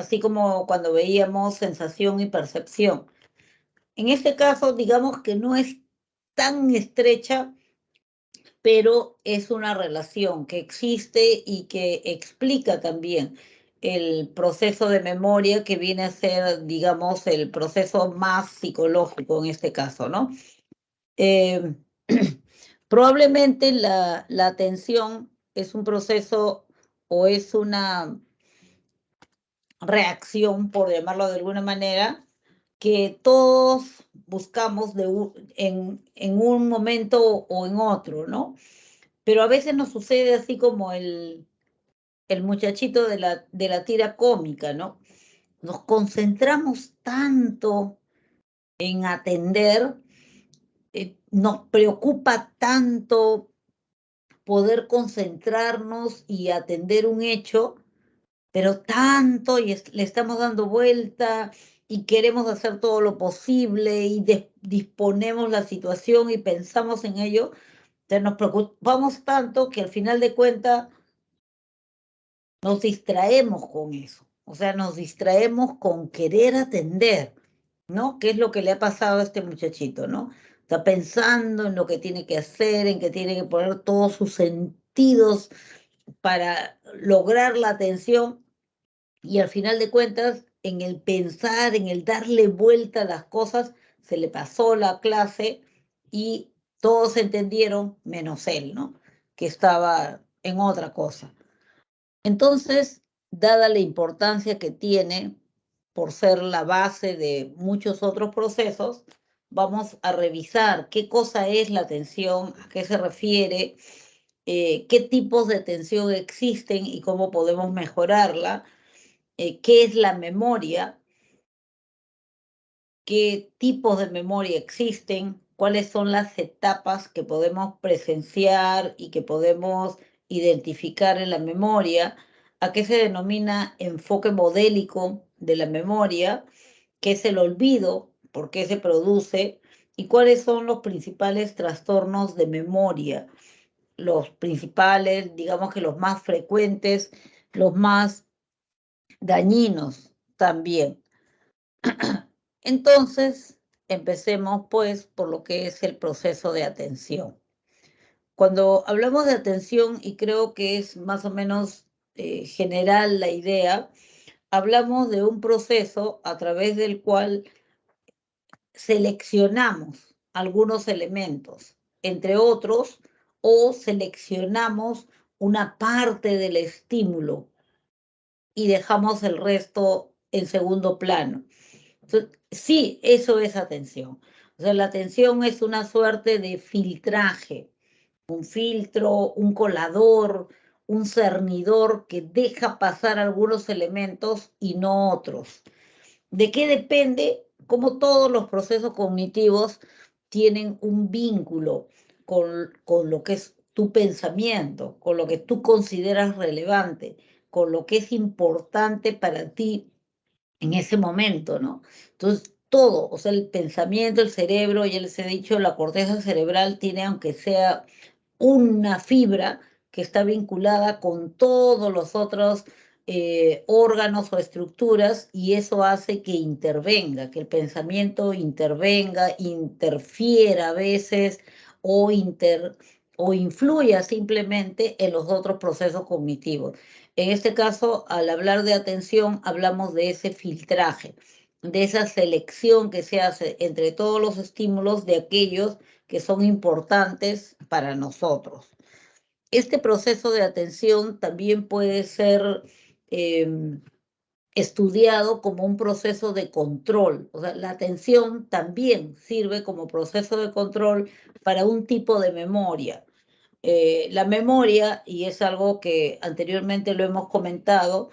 así como cuando veíamos sensación y percepción. En este caso, digamos que no es tan estrecha, pero es una relación que existe y que explica también el proceso de memoria que viene a ser, digamos, el proceso más psicológico en este caso, ¿no? Eh, Probablemente la atención es un proceso o es una reacción, por llamarlo de alguna manera, que todos buscamos en un momento o en otro, ¿no? Pero a veces nos sucede así como el muchachito de la tira cómica, ¿no? Nos concentramos tanto en atender, nos preocupa tanto poder concentrarnos y atender un hecho, pero tanto y le estamos dando vuelta y queremos hacer todo lo posible y disponemos la situación y pensamos en ello, entonces nos preocupamos tanto que al final de cuentas nos distraemos con eso, o sea, nos distraemos con querer atender, ¿no? ¿Qué es lo que le ha pasado a este muchachito, ¿no? Está pensando en lo que tiene que hacer, en que tiene que poner todos sus sentidos para lograr la atención y al final de cuentas, en el pensar, en el darle vuelta a las cosas, se le pasó la clase y todos entendieron, menos él, ¿no? Que estaba en otra cosa. Entonces, dada la importancia que tiene por ser la base de muchos otros procesos, vamos a revisar qué cosa es la atención, a qué se refiere, qué tipos de atención existen y cómo podemos mejorarla, qué es la memoria, qué tipos de memoria existen, cuáles son las etapas que podemos presenciar y que podemos identificar en la memoria, a qué se denomina enfoque modélico de la memoria, qué es el olvido, por qué se produce y cuáles son los principales trastornos de memoria, los principales, digamos que los más frecuentes, los más dañinos también. Entonces, empecemos pues por lo que es el proceso de atención. Cuando hablamos de atención, y creo que es más o menos general la idea, hablamos de un proceso a través del cual seleccionamos algunos elementos, entre otros, o seleccionamos una parte del estímulo y dejamos el resto en segundo plano. Entonces, sí, eso es atención. O sea, la atención es una suerte de filtraje, un filtro, un colador, un cernidor que deja pasar algunos elementos y no otros. ¿De qué depende? Como todos los procesos cognitivos tienen un vínculo con lo que es tu pensamiento, con lo que tú consideras relevante, con lo que es importante para ti en ese momento, ¿no? Entonces, todo, o sea, el pensamiento, el cerebro, ya les he dicho, la corteza cerebral tiene, aunque sea una fibra que está vinculada con todos los otros órganos o estructuras y eso hace que intervenga, que el pensamiento intervenga, interfiera a veces o, o influya simplemente en los otros procesos cognitivos. En este caso, al hablar de atención, hablamos de ese filtraje, de esa selección que se hace entre todos los estímulos de aquellos que son importantes para nosotros. Este proceso de atención también puede ser estudiado como un proceso de control. O sea, la atención también sirve como proceso de control para un tipo de memoria. La memoria, y es algo que anteriormente lo hemos comentado,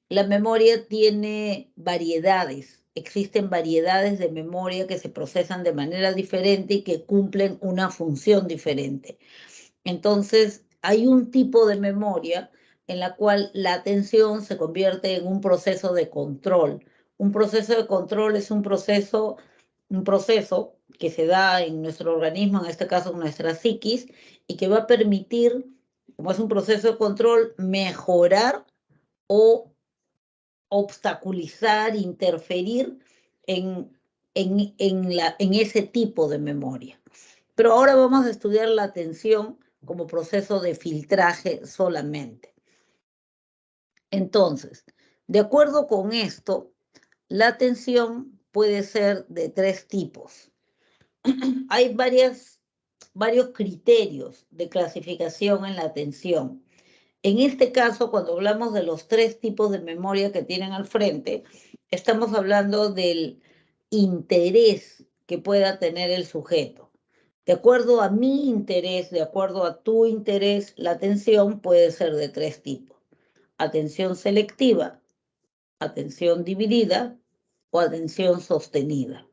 la memoria tiene variedades. Existen variedades de memoria que se procesan de manera diferente y que cumplen una función diferente. Entonces, hay un tipo de memoria en la cual la atención se convierte en un proceso de control. Un proceso de control es un proceso que se da en nuestro organismo, en este caso en nuestra psiquis, y que va a permitir, como es un proceso de control, mejorar o obstaculizar, interferir en ese tipo de memoria. Pero ahora vamos a estudiar la atención como proceso de filtraje solamente. Entonces, de acuerdo con esto, la atención puede ser de 3 tipos. Hay varios criterios de clasificación en la atención. En este caso, cuando hablamos de los 3 tipos de memoria que tienen al frente, estamos hablando del interés que pueda tener el sujeto. De acuerdo a mi interés, de acuerdo a tu interés, la atención puede ser de 3 tipos. Atención selectiva, atención dividida o atención sostenida.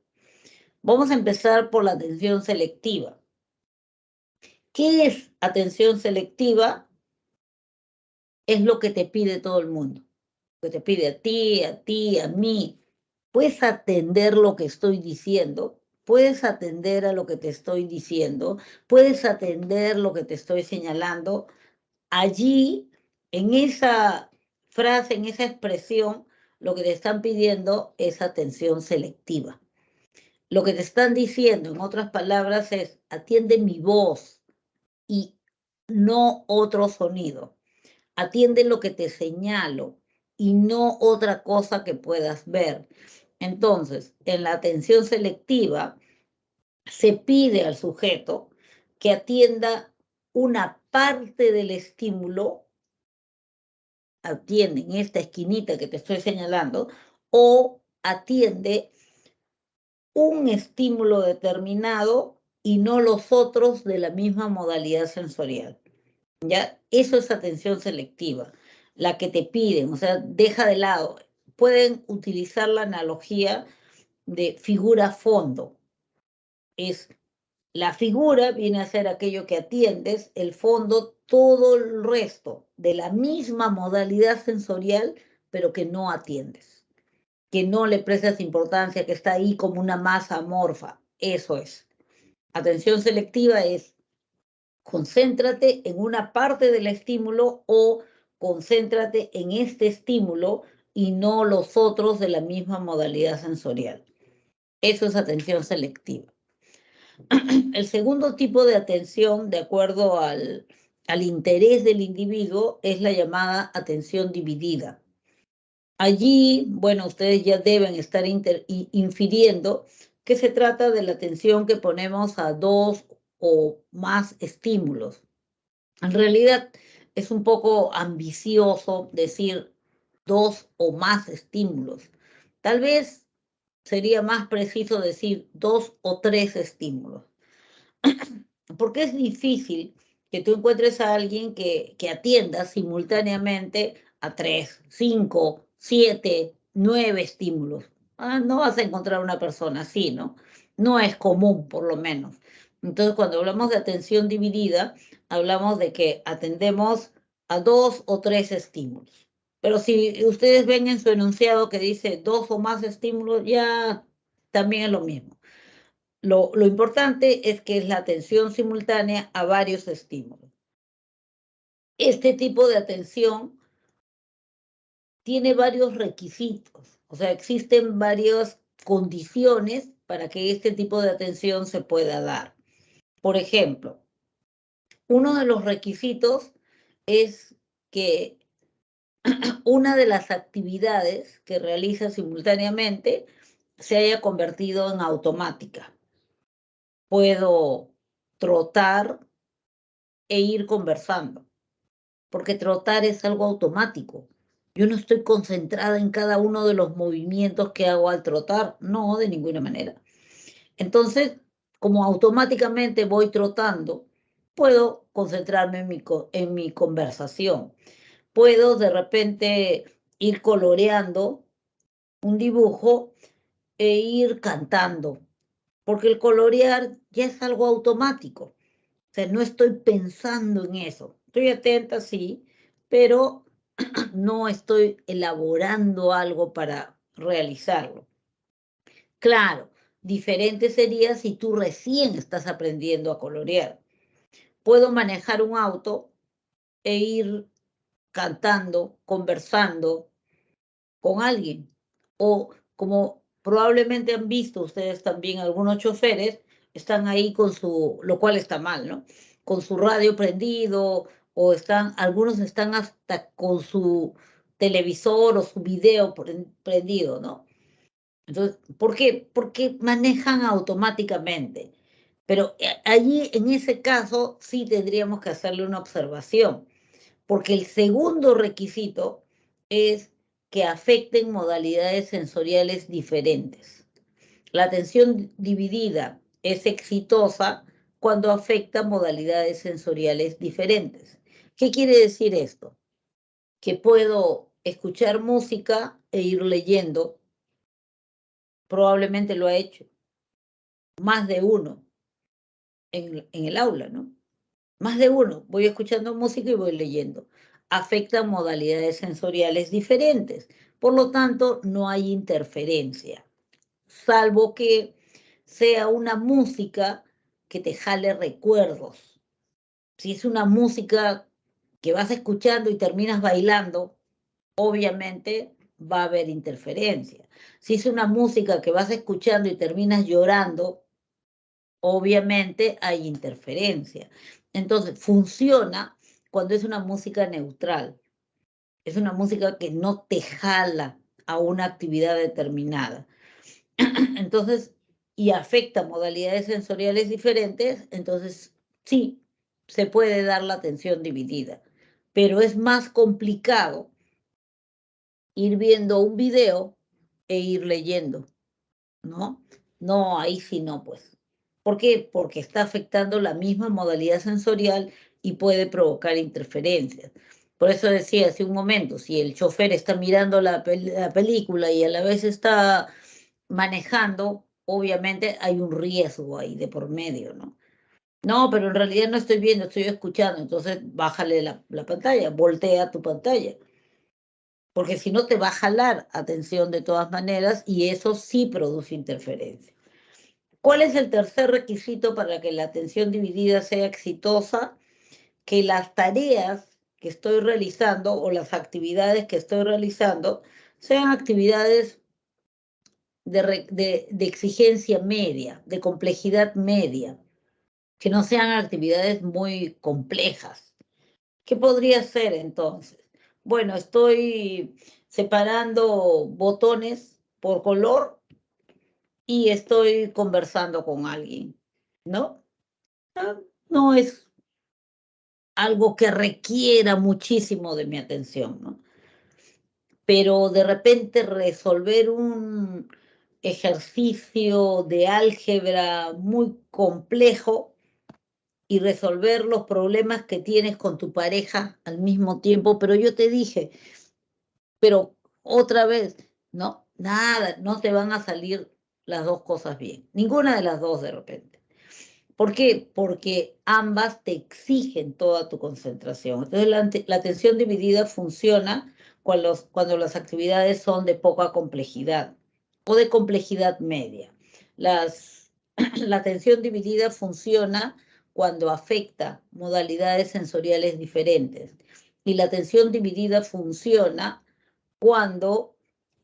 Vamos a empezar por la atención selectiva. ¿Qué es atención selectiva? Es lo que te pide todo el mundo. Lo que te pide a ti, a mí. ¿Puedes atender lo que estoy diciendo? ¿Puedes atender a lo que te estoy diciendo? ¿Puedes atender lo que te estoy señalando? Allí, en esa frase, en esa expresión, lo que te están pidiendo es atención selectiva. Lo que te están diciendo, en otras palabras, es atiende mi voz y no otro sonido. Atiende lo que te señalo y no otra cosa que puedas ver. Entonces, en la atención selectiva, se pide al sujeto que atienda una parte del estímulo, atiende en esta esquinita que te estoy señalando, o atiende un estímulo determinado y no los otros de la misma modalidad sensorial. ¿Ya? Eso es atención selectiva, la que te piden, o sea, deja de lado. Pueden utilizar la analogía de figura-fondo. La figura viene a ser aquello que atiendes, el fondo, todo el resto de la misma modalidad sensorial, pero que no atiendes, que no le prestas importancia, que está ahí como una masa amorfa. Eso es. Atención selectiva es concéntrate en una parte del estímulo o concéntrate en este estímulo y no los otros de la misma modalidad sensorial. Eso es atención selectiva. El segundo tipo de atención, de acuerdo al interés del individuo, es la llamada atención dividida. Allí, bueno, ustedes ya deben estar infiriendo que se trata de la atención que ponemos a 2 o más estímulos. En realidad es un poco ambicioso decir 2 o más estímulos. Tal vez sería más preciso decir 2 o 3 estímulos. Porque es difícil que tú encuentres a alguien que atienda simultáneamente a 3, 5, 7, 9 estímulos. No vas a encontrar una persona así, ¿no? No es común, por lo menos. Entonces, cuando hablamos de atención dividida, hablamos de que atendemos a 2 o 3 estímulos. Pero si ustedes ven en su enunciado que dice 2 o más estímulos, ya también es lo mismo. Lo importante es que es la atención simultánea a varios estímulos. Este tipo de atención tiene varios requisitos, o sea, existen varias condiciones para que este tipo de atención se pueda dar. Por ejemplo, uno de los requisitos es que una de las actividades que realiza simultáneamente se haya convertido en automática. Puedo trotar e ir conversando, porque trotar es algo automático. Yo no estoy concentrada en cada uno de los movimientos que hago al trotar, no, de ninguna manera. Entonces, como automáticamente voy trotando, puedo concentrarme en mi conversación. Puedo de repente ir coloreando un dibujo e ir cantando, porque el colorear ya es algo automático. O sea, no estoy pensando en eso. Estoy atenta, sí, pero no estoy elaborando algo para realizarlo. Claro, diferente sería si tú recién estás aprendiendo a colorear. Puedo manejar un auto e ir cantando, conversando, con alguien. O como probablemente han visto ustedes también, algunos choferes están ahí con su, lo cual está mal, ¿no? Con su radio prendido, o algunos están hasta con su televisor o su video prendido, ¿no? Entonces, ¿por qué? Porque manejan automáticamente. Pero allí, en ese caso, sí tendríamos que hacerle una observación, porque el segundo requisito es que afecten modalidades sensoriales diferentes. La atención dividida es exitosa cuando afecta modalidades sensoriales diferentes. ¿Qué quiere decir esto? Que puedo escuchar música e ir leyendo, probablemente lo ha hecho, más de uno en el aula, ¿no? Más de uno, voy escuchando música y voy leyendo. Afectan modalidades sensoriales diferentes, por lo tanto, no hay interferencia, salvo que sea una música que te jale recuerdos. Si es una música que vas escuchando y terminas bailando, obviamente va a haber interferencia. Si es una música que vas escuchando y terminas llorando, obviamente hay interferencia. Entonces, funciona cuando es una música neutral. Es una música que no te jala a una actividad determinada. Entonces, y afecta modalidades sensoriales diferentes, entonces sí, se puede dar la atención dividida. Pero es más complicado ir viendo un video e ir leyendo, ¿no? No, ahí sí no, pues. ¿Por qué? Porque está afectando la misma modalidad sensorial y puede provocar interferencias. Por eso decía hace un momento, si el chofer está mirando la película y a la vez está manejando, obviamente hay un riesgo ahí de por medio, ¿no? No, pero en realidad no estoy viendo, estoy escuchando, entonces bájale la pantalla, voltea tu pantalla, porque si no te va a jalar atención de todas maneras y eso sí produce interferencia. ¿Cuál es el tercer requisito para que la atención dividida sea exitosa? Que las tareas que estoy realizando o las actividades que estoy realizando sean actividades de exigencia media, de complejidad media, que no sean actividades muy complejas. ¿Qué podría ser entonces? Bueno, estoy separando botones por color y estoy conversando con alguien, ¿no? No es algo que requiera muchísimo de mi atención, ¿no? Pero de repente resolver un ejercicio de álgebra muy complejo y resolver los problemas que tienes con tu pareja al mismo tiempo, pero yo te dije, pero otra vez, no, nada, no te van a salir las dos cosas bien, ninguna de las dos de repente. ¿Por qué? Porque ambas te exigen toda tu concentración. Entonces, la atención dividida funciona cuando las actividades son de poca complejidad o de complejidad media. La atención dividida funciona cuando afecta modalidades sensoriales diferentes. Y la atención dividida funciona cuando,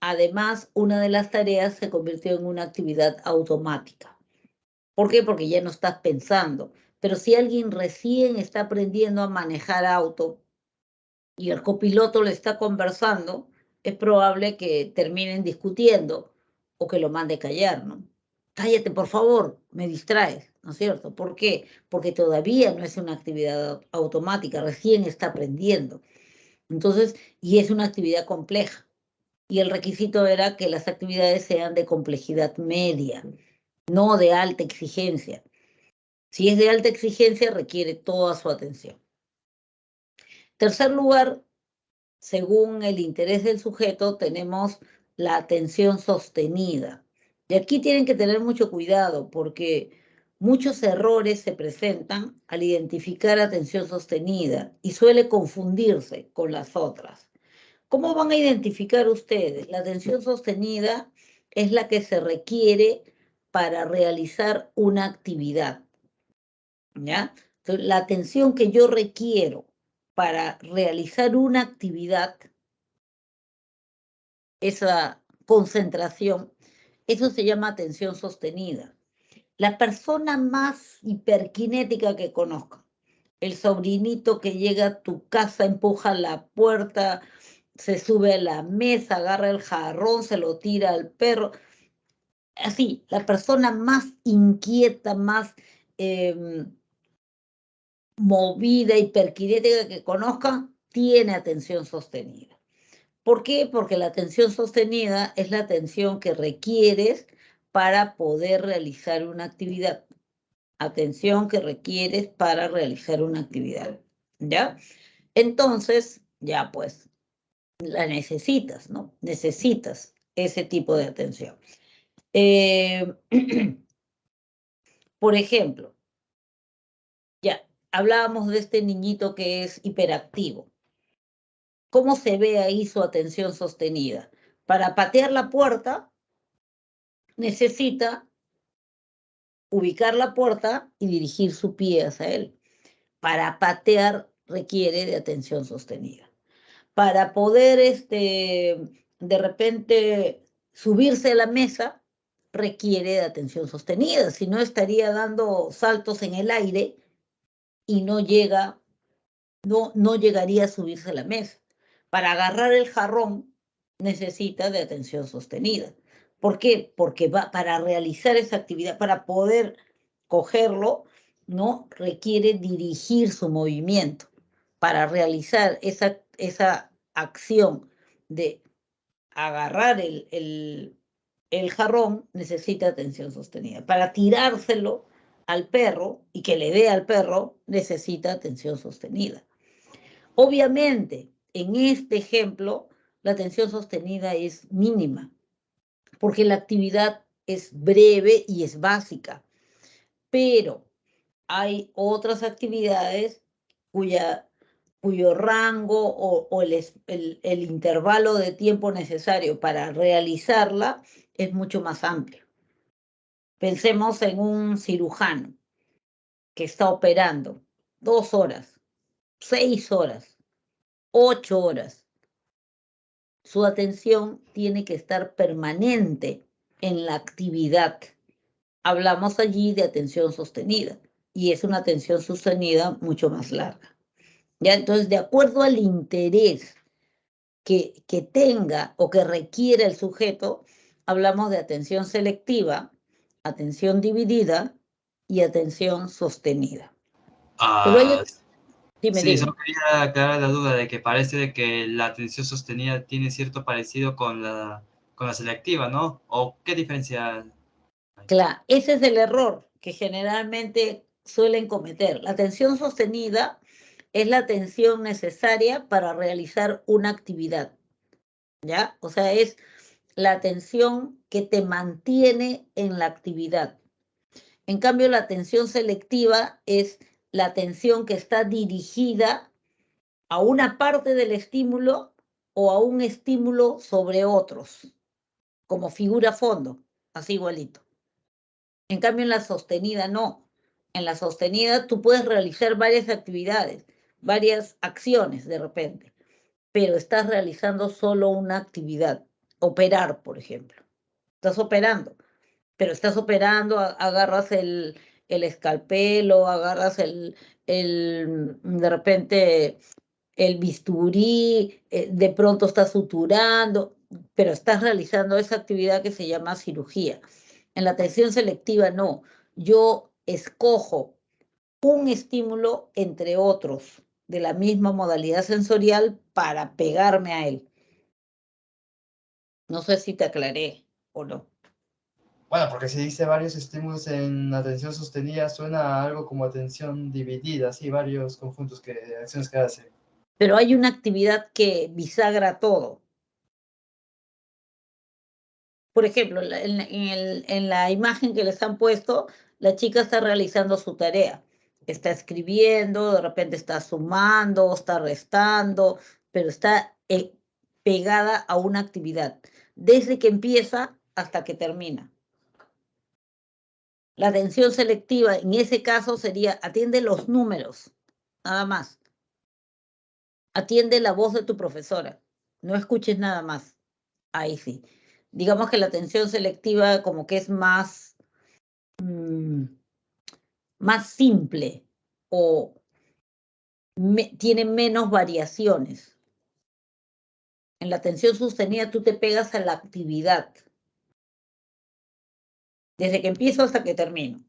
además, una de las tareas se convirtió en una actividad automática. ¿Por qué? Porque ya no estás pensando. Pero si alguien recién está aprendiendo a manejar auto y el copiloto le está conversando, es probable que terminen discutiendo o que lo mande callar, ¿no? Cállate, por favor, me distraes, ¿no es cierto? ¿Por qué? Porque todavía no es una actividad automática, recién está aprendiendo. Entonces, y es una actividad compleja. Y el requisito era que las actividades sean de complejidad media, no de alta exigencia. Si es de alta exigencia, requiere toda su atención. Tercer lugar, según el interés del sujeto, tenemos la atención sostenida. Y aquí tienen que tener mucho cuidado porque muchos errores se presentan al identificar atención sostenida y suele confundirse con las otras. ¿Cómo van a identificar ustedes? La atención sostenida es la que se requiere para realizar una actividad. ¿Ya? Entonces, la atención que yo requiero para realizar una actividad esa concentración, eso se llama atención sostenida. La persona más hiperkinética que conozca, el sobrinito que llega a tu casa, empuja la puerta, se sube a la mesa, agarra el jarrón, se lo tira al perro. Así, la persona más inquieta, más movida, hiperkinética que conozca, tiene atención sostenida. ¿Por qué? Porque la atención sostenida es la atención que requieres para poder realizar una actividad. Atención que requieres para realizar una actividad, ¿ya? Entonces, ya pues, la necesitas, ¿no? Necesitas ese tipo de atención. Por ejemplo, ya hablábamos de este niñito que es hiperactivo. ¿Cómo se ve ahí su atención sostenida? Para patear la puerta, necesita ubicar la puerta y dirigir su pie hacia él. Para patear requiere de atención sostenida. Para poder, de repente, subirse a la mesa, requiere de atención sostenida. Si no, estaría dando saltos en el aire y no llegaría a subirse a la mesa. Para agarrar el jarrón necesita de atención sostenida. ¿Por qué? Porque para realizar esa actividad, para poder cogerlo, ¿no? Requiere dirigir su movimiento. Para realizar esa acción de agarrar el jarrón, necesita atención sostenida. Para tirárselo al perro y que le dé al perro, necesita atención sostenida. Obviamente, en este ejemplo, la atención sostenida es mínima, porque la actividad es breve y es básica, pero hay otras actividades cuyo rango o el intervalo de tiempo necesario para realizarla es mucho más amplio. Pensemos en un cirujano que está operando 2 horas, 6 horas, 8 horas. Su atención tiene que estar permanente en la actividad. Hablamos allí de atención sostenida y es una atención sostenida mucho más larga. ¿Ya? Entonces, de acuerdo al interés que tenga o que requiera el sujeto, hablamos de atención selectiva, atención dividida y atención sostenida. Pero Sí, dime. solo quería aclarar la duda de que parece de que la atención sostenida tiene cierto parecido con la selectiva, ¿no? ¿O qué diferencia hay? Claro, ese es el error que generalmente suelen cometer. La atención sostenida es la atención necesaria para realizar una actividad, ¿ya? O sea, es la atención que te mantiene en la actividad. En cambio, la atención selectiva es la atención que está dirigida a una parte del estímulo o a un estímulo sobre otros, como figura fondo, así igualito. En cambio, en la sostenida no. En la sostenida tú puedes realizar varias actividades, varias acciones de repente, pero estás realizando solo una actividad. Operar, por ejemplo. Estás operando, pero estás operando, agarras el escalpelo, agarras de repente el bisturí, de pronto estás suturando, pero estás realizando esa actividad que se llama cirugía. En la atención selectiva no, yo escojo un estímulo entre otros de la misma modalidad sensorial para pegarme a él. No sé si te aclaré o no. Bueno, porque si dice varios estímulos en atención sostenida, suena a algo como atención dividida, así varios conjuntos acciones que hace. Pero hay una actividad que bisagra todo. Por ejemplo, en la imagen que les han puesto, la chica está realizando su tarea. Está escribiendo, de repente está sumando, está restando, pero está pegada a una actividad, desde que empieza hasta que termina. La atención selectiva en ese caso sería atiende los números, nada más. Atiende la voz de tu profesora, no escuches nada más. ahí sí. Digamos que la atención selectiva como que es más, más simple o tiene menos variaciones. En la atención sostenida tú te pegas a la actividad, desde que empiezo hasta que termino.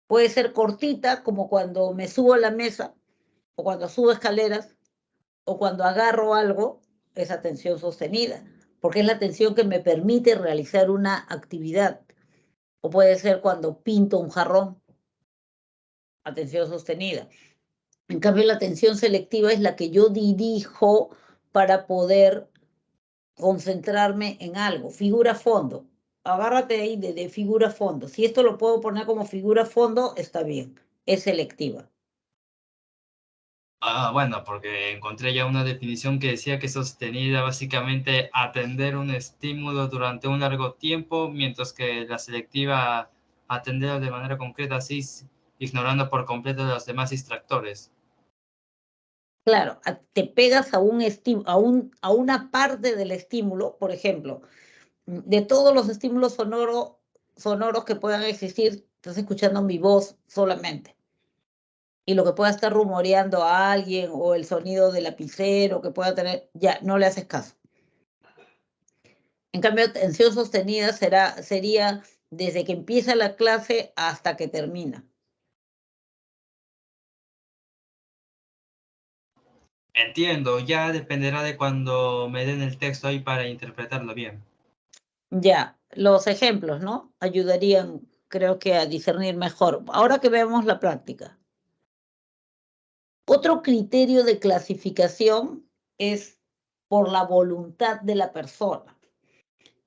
Puede ser cortita, como cuando me subo a la mesa, o cuando subo escaleras, o cuando agarro algo, es atención sostenida, porque es la atención que me permite realizar una actividad. O puede ser cuando pinto un jarrón, atención sostenida. En cambio, la atención selectiva es la que yo dirijo para poder concentrarme en algo. Figura fondo. Agárrate ahí de figura fondo. Si esto lo puedo poner como figura fondo, está bien. Es selectiva. Bueno, porque encontré ya una definición que decía que sostenida básicamente atender un estímulo durante un largo tiempo, mientras que la selectiva atenderlo de manera concreta, así ignorando por completo los demás distractores. Claro, te pegas a a una parte del estímulo, por ejemplo, de todos los estímulos sonoros que puedan existir, estás escuchando mi voz solamente. Y lo que pueda estar rumoreando a alguien o el sonido del lapicero que pueda tener, ya, no le haces caso. En cambio, atención sostenida sería desde que empieza la clase hasta que termina. Entiendo, ya dependerá de cuando me den el texto ahí para interpretarlo bien. Ya, los ejemplos, ¿no? Ayudarían, creo que, a discernir mejor. Ahora que vemos la práctica. Otro criterio de clasificación es por la voluntad de la persona.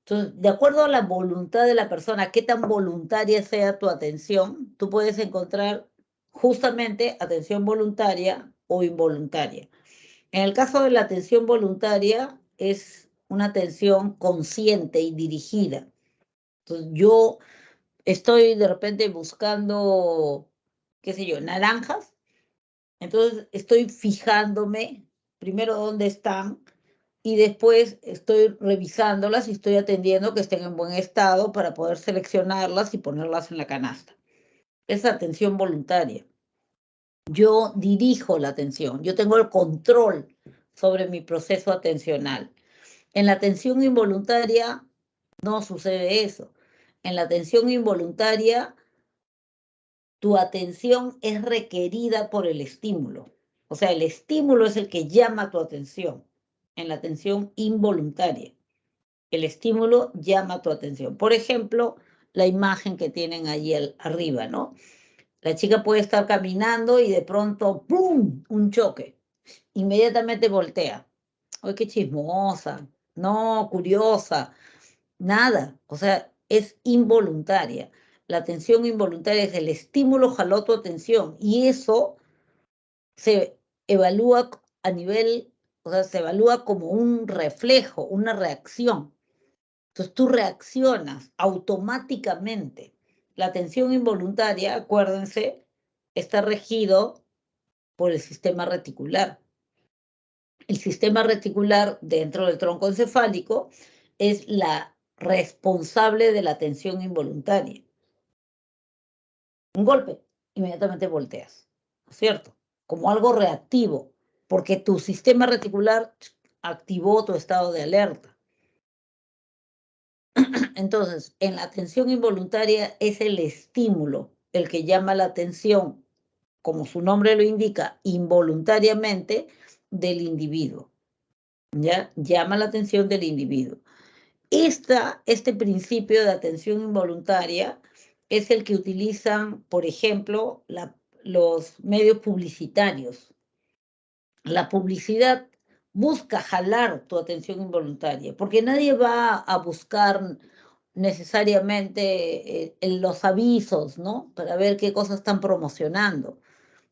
Entonces, de acuerdo a la voluntad de la persona, qué tan voluntaria sea tu atención, tú puedes encontrar justamente atención voluntaria o involuntaria. En el caso de la atención voluntaria, es una atención consciente y dirigida. Entonces, yo estoy de repente buscando, qué sé yo, naranjas. Entonces estoy fijándome primero dónde están y después estoy revisándolas y estoy atendiendo que estén en buen estado para poder seleccionarlas y ponerlas en la canasta. Es atención voluntaria. Yo dirijo la atención, yo tengo el control sobre mi proceso atencional. En la atención involuntaria no sucede eso. En la atención involuntaria, tu atención es requerida por el estímulo. O sea, el estímulo es el que llama tu atención. En la atención involuntaria, el estímulo llama tu atención. Por ejemplo, la imagen que tienen allí arriba, ¿no? La chica puede estar caminando y de pronto, ¡pum!, un choque. Inmediatamente voltea. ¡Ay, qué chismosa! No, curiosa. Nada. O sea, es involuntaria. La atención involuntaria es el estímulo jaló tu atención y eso se evalúa a nivel, o sea, se evalúa como un reflejo, una reacción. Entonces tú reaccionas automáticamente. La atención involuntaria, acuérdense, está regido por el sistema reticular. El sistema reticular dentro del tronco encefálico es la responsable de la atención involuntaria. Un golpe, inmediatamente volteas, ¿no es cierto? Como algo reactivo, porque tu sistema reticular activó tu estado de alerta. Entonces, en la atención involuntaria es el estímulo el que llama la atención, como su nombre lo indica, involuntariamente del individuo. ¿Ya? Llama la atención del individuo. Este principio de atención involuntaria es el que utilizan, por ejemplo, los medios publicitarios. La publicidad busca jalar tu atención involuntaria, porque nadie va a buscar necesariamente los avisos, ¿no? Para ver qué cosas están promocionando.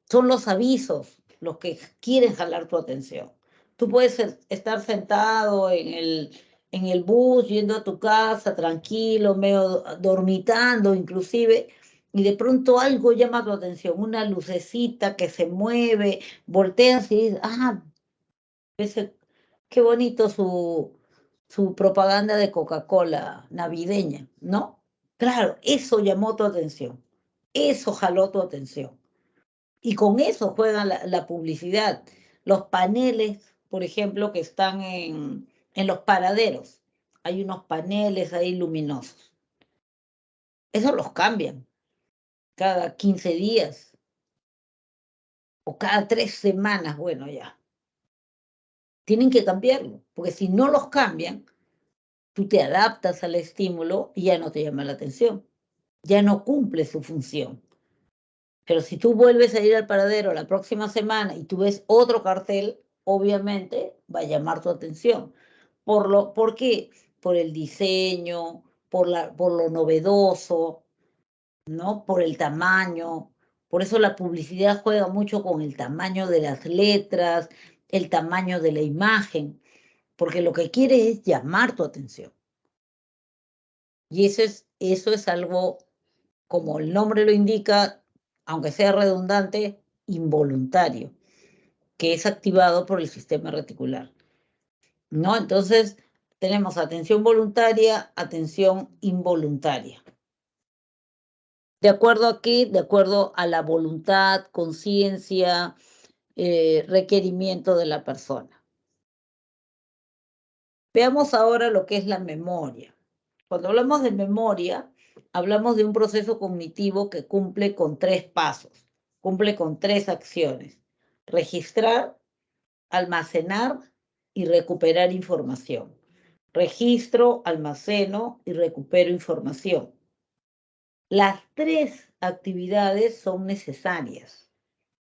Son los avisos los que quieren jalar tu atención. Tú puedes estar sentado en el bus, yendo a tu casa, tranquilo, medio dormitando inclusive, y de pronto algo llama tu atención, una lucecita que se mueve, volteas y dices, qué bonito su propaganda de Coca-Cola navideña, ¿no? Claro, eso llamó tu atención, eso jaló tu atención. Y con eso juega la publicidad. Los paneles, por ejemplo, que están en los paraderos. Hay unos paneles ahí luminosos. Eso los cambian cada 15 días o cada 3 semanas, bueno, ya. Tienen que cambiarlo, porque si no los cambian, tú te adaptas al estímulo y ya no te llama la atención. Ya no cumple su función. Pero si tú vuelves a ir al paradero la próxima semana y tú ves otro cartel, obviamente va a llamar tu atención. ¿Por qué? Por el diseño, por lo novedoso, ¿no? Por el tamaño. Por eso la publicidad juega mucho con el tamaño de las letras, el tamaño de la imagen, porque lo que quiere es llamar tu atención. Y eso es algo, como el nombre lo indica, aunque sea redundante, involuntario, que es activado por el sistema reticular, ¿no? Entonces, tenemos atención voluntaria, atención involuntaria. ¿De acuerdo a qué? De acuerdo a la voluntad, conciencia, requerimiento de la persona. Veamos ahora lo que es la memoria. Cuando hablamos de memoria, hablamos de un proceso cognitivo que cumple con 3 pasos, cumple con 3 acciones: registrar, almacenar y recuperar información. Registro, almaceno y recupero información. Las 3 actividades son necesarias.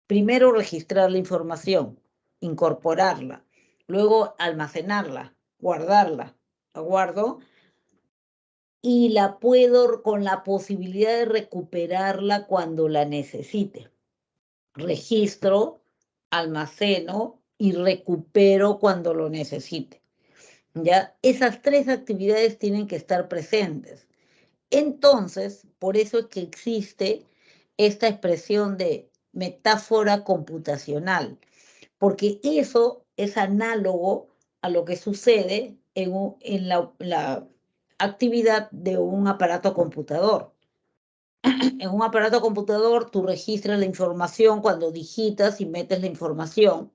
Primero, registrar la información, incorporarla. Luego, almacenarla, guardarla. La guardo y la puedo, con la posibilidad de recuperarla cuando la necesite. Registro, almaceno y recupero cuando lo necesite. ¿Ya? Esas 3 actividades tienen que estar presentes. Entonces, por eso es que existe esta expresión de metáfora computacional, porque eso es análogo a lo que sucede en la actividad de un aparato computador. En un aparato computador tú registras la información cuando digitas y metes la información,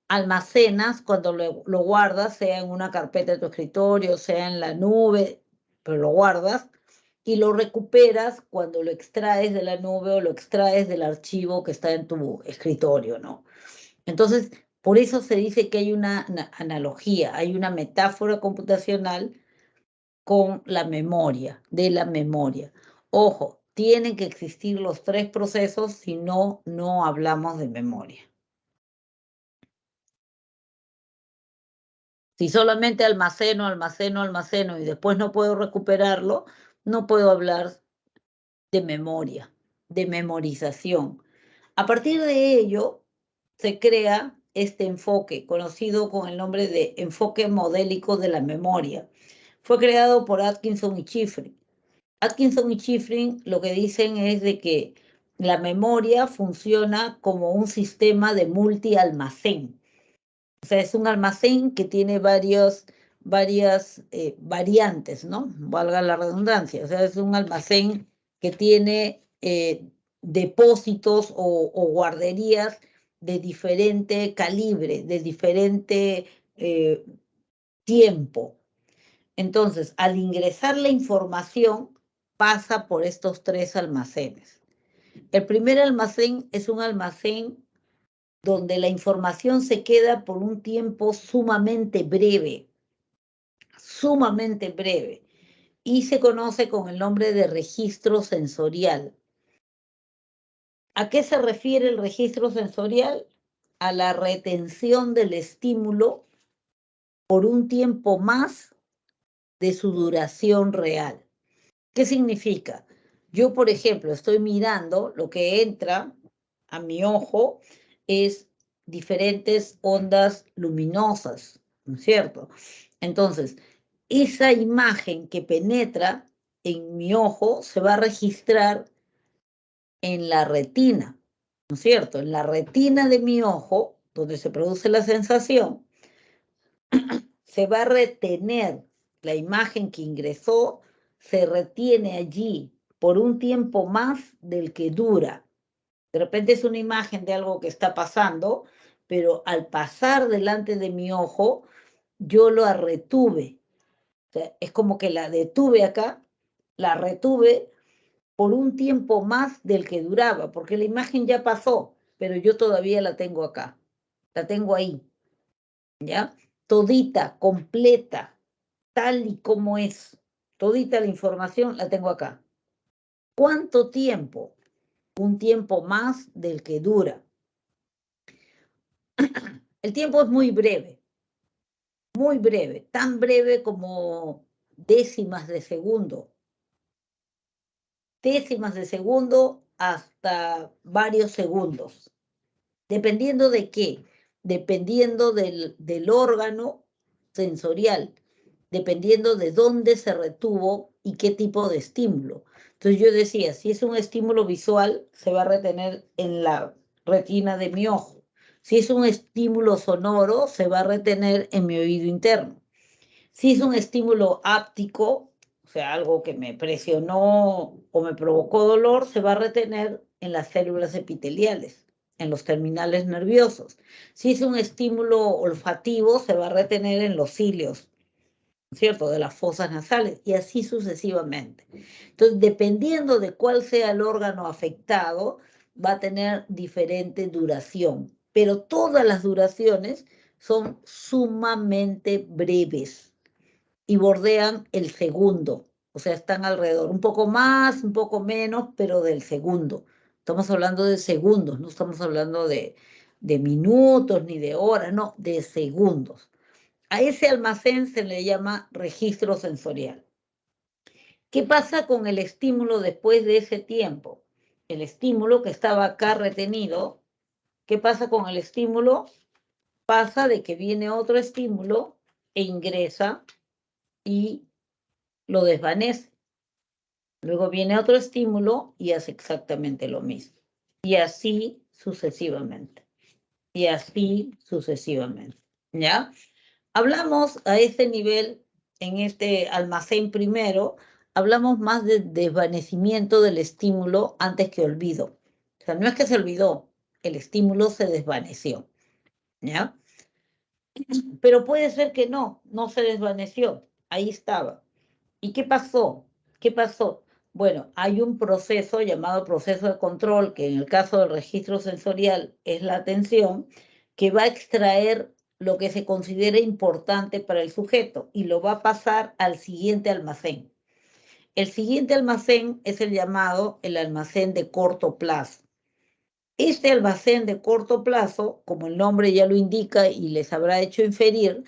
almacenas cuando lo guardas, sea en una carpeta de tu escritorio, sea en la nube, pero lo guardas, y lo recuperas cuando lo extraes de la nube o lo extraes del archivo que está en tu escritorio, ¿no? Entonces, por eso se dice que hay una analogía, hay una metáfora computacional con la memoria, de la memoria. Ojo, tienen que existir los 3 procesos, si no, no hablamos de memoria. Si solamente almaceno y después no puedo recuperarlo, no puedo hablar de memoria, de memorización. A partir de ello, se crea este enfoque, conocido con el nombre de enfoque modélico de la memoria. Fue creado por Atkinson y Shiffrin. Atkinson y Shiffrin lo que dicen es de que la memoria funciona como un sistema de multialmacén. O sea, es un almacén que tiene varias variantes, ¿no? Valga la redundancia. O sea, es un almacén que tiene depósitos o guarderías de diferente calibre, de diferente tiempo. Entonces, al ingresar la información, pasa por estos 3 almacenes. El primer almacén es un almacén donde la información se queda por un tiempo sumamente breve, y se conoce con el nombre de registro sensorial. ¿A qué se refiere el registro sensorial? A la retención del estímulo por un tiempo más de su duración real. ¿Qué significa? Yo, por ejemplo, estoy mirando, lo que entra a mi ojo es diferentes ondas luminosas, ¿no es cierto? Entonces, esa imagen que penetra en mi ojo se va a registrar en la retina, ¿no es cierto? En la retina de mi ojo, donde se produce la sensación, se va a retener la imagen que ingresó, se retiene allí por un tiempo más del que dura. De repente es una imagen de algo que está pasando, pero al pasar delante de mi ojo, yo lo retuve. O sea, es como que la detuve acá, la retuve por un tiempo más del que duraba, porque la imagen ya pasó, pero yo todavía la tengo acá, la tengo ahí, ¿ya? Todita, completa, tal y como es, todita la información la tengo acá. ¿Cuánto tiempo? Un tiempo más del que dura. El tiempo es muy breve, tan breve como décimas de segundo hasta varios segundos. ¿Dependiendo de qué? Dependiendo del órgano sensorial, dependiendo de dónde se retuvo y qué tipo de estímulo. Entonces yo decía, si es un estímulo visual, se va a retener en la retina de mi ojo. Si es un estímulo sonoro, se va a retener en mi oído interno. Si es un estímulo áptico, o sea, algo que me presionó o me provocó dolor, se va a retener en las células epiteliales, en los terminales nerviosos. Si es un estímulo olfativo, se va a retener en los cilios, ¿cierto? De las fosas nasales, y así sucesivamente. Entonces, dependiendo de cuál sea el órgano afectado, va a tener diferente duración, pero todas las duraciones son sumamente breves y bordean el segundo, o sea, están alrededor, un poco más, un poco menos, pero del segundo. Estamos hablando de segundos, no estamos hablando de minutos ni de horas, no, de segundos. A ese almacén se le llama registro sensorial. ¿Qué pasa con el estímulo después de ese tiempo? El estímulo que estaba acá retenido, ¿qué pasa con el estímulo? Pasa de que viene otro estímulo e ingresa y lo desvanece. Luego viene otro estímulo y hace exactamente lo mismo. Y así sucesivamente. Y así sucesivamente. ¿Ya? Hablamos a este nivel, en este almacén primero, hablamos más de desvanecimiento del estímulo antes que olvido. O sea, no es que se olvidó, el estímulo se desvaneció. ¿Ya? Pero puede ser que no se desvaneció. Ahí estaba. ¿Y qué pasó? ¿Qué pasó? Bueno, hay un proceso llamado proceso de control, que en el caso del registro sensorial es la atención, que va a extraer lo que se considera importante para el sujeto y lo va a pasar al siguiente almacén. El siguiente almacén es el llamado el almacén de corto plazo. Este almacén de corto plazo, como el nombre ya lo indica y les habrá hecho inferir,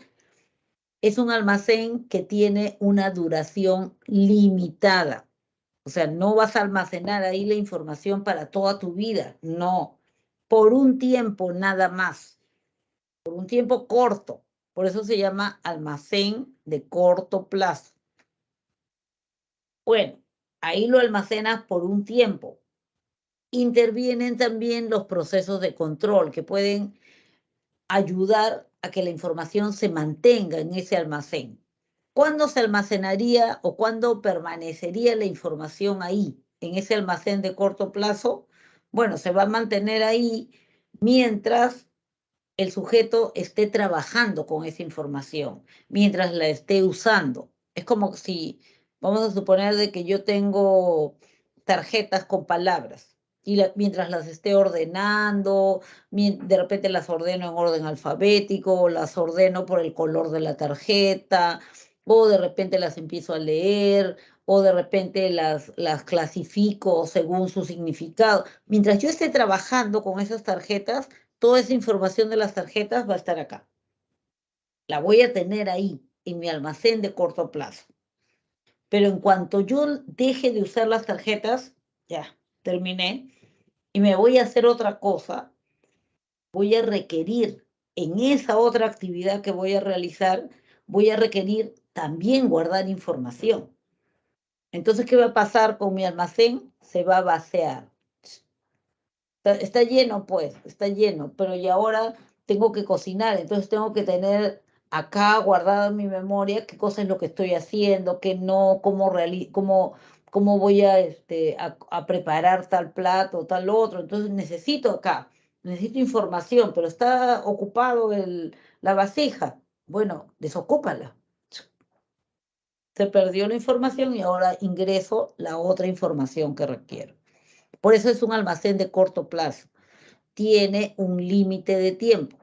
es un almacén que tiene una duración limitada. O sea, no vas a almacenar ahí la información para toda tu vida, no. Por un tiempo nada más, por un tiempo corto. Por eso se llama almacén de corto plazo. Bueno, ahí lo almacenas por un tiempo. Intervienen también los procesos de control que pueden ayudar a que la información se mantenga en ese almacén. ¿Cuándo se almacenaría o cuándo permanecería la información ahí, en ese almacén de corto plazo? Bueno, se va a mantener ahí mientras el sujeto esté trabajando con esa información, mientras la esté usando. Es como si, vamos a suponer de que yo tengo tarjetas con palabras y mientras las esté ordenando, de repente las ordeno en orden alfabético, las ordeno por el color de la tarjeta, o de repente las empiezo a leer, o de repente las clasifico según su significado. Mientras yo esté trabajando con esas tarjetas, toda esa información de las tarjetas va a estar acá. La voy a tener ahí, en mi almacén de corto plazo. Pero en cuanto yo deje de usar las tarjetas, ya, terminé, y me voy a hacer otra cosa, voy a requerir, en esa otra actividad que voy a realizar, voy a requerir también guardar información. Entonces, ¿qué va a pasar con mi almacén? Se va a vaciar. Está lleno, pues, está lleno, pero y ahora tengo que cocinar, entonces tengo que tener acá guardado en mi memoria qué cosa es lo que estoy haciendo, qué no, cómo voy a preparar tal plato, tal otro. Entonces necesito acá, necesito información, pero está ocupado la vasija. Bueno, desocúpala. Se perdió la información y ahora ingreso la otra información que requiero. Por eso es un almacén de corto plazo. Tiene un límite de tiempo.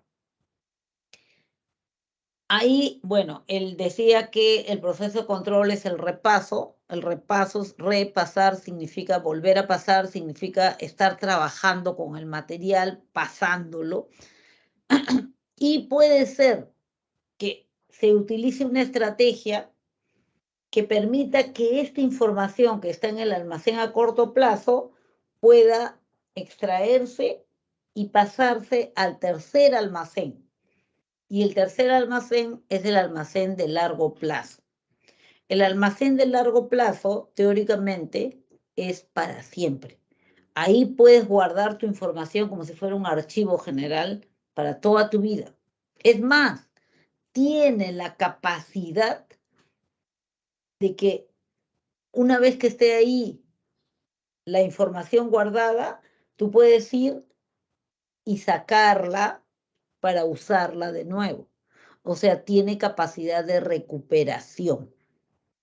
Ahí, bueno, él decía que el proceso de control es el repaso. El repaso, repasar significa volver a pasar, significa estar trabajando con el material, pasándolo. Y puede ser que se utilice una estrategia que permita que esta información que está en el almacén a corto plazo pueda extraerse y pasarse al tercer almacén. Y el tercer almacén es el almacén de largo plazo. El almacén de largo plazo, teóricamente, es para siempre. Ahí puedes guardar tu información como si fuera un archivo general para toda tu vida. Es más, tiene la capacidad de que una vez que esté ahí la información guardada, tú puedes ir y sacarla para usarla de nuevo. O sea, tiene capacidad de recuperación,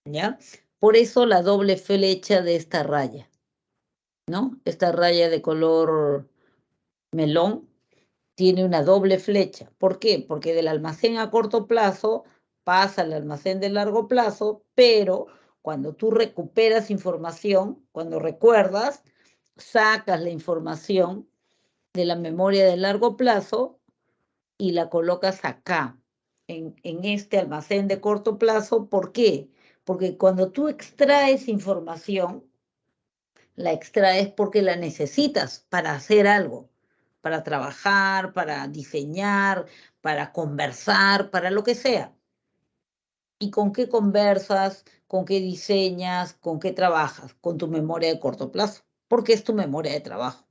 ¿ya? Por eso la doble flecha de esta raya, ¿no? Esta raya de color melón tiene una doble flecha. ¿Por qué? Porque del almacén a corto plazo pasa al almacén de largo plazo, pero cuando tú recuperas información, cuando recuerdas, sacas la información de la memoria de largo plazo y la colocas acá, en este almacén de corto plazo. ¿Por qué? Porque cuando tú extraes información, la extraes porque la necesitas para hacer algo, para trabajar, para diseñar, para conversar, para lo que sea. ¿Y con qué conversas? ¿Con qué diseñas? ¿Con qué trabajas? Con tu memoria de corto plazo, porque es tu memoria de trabajo.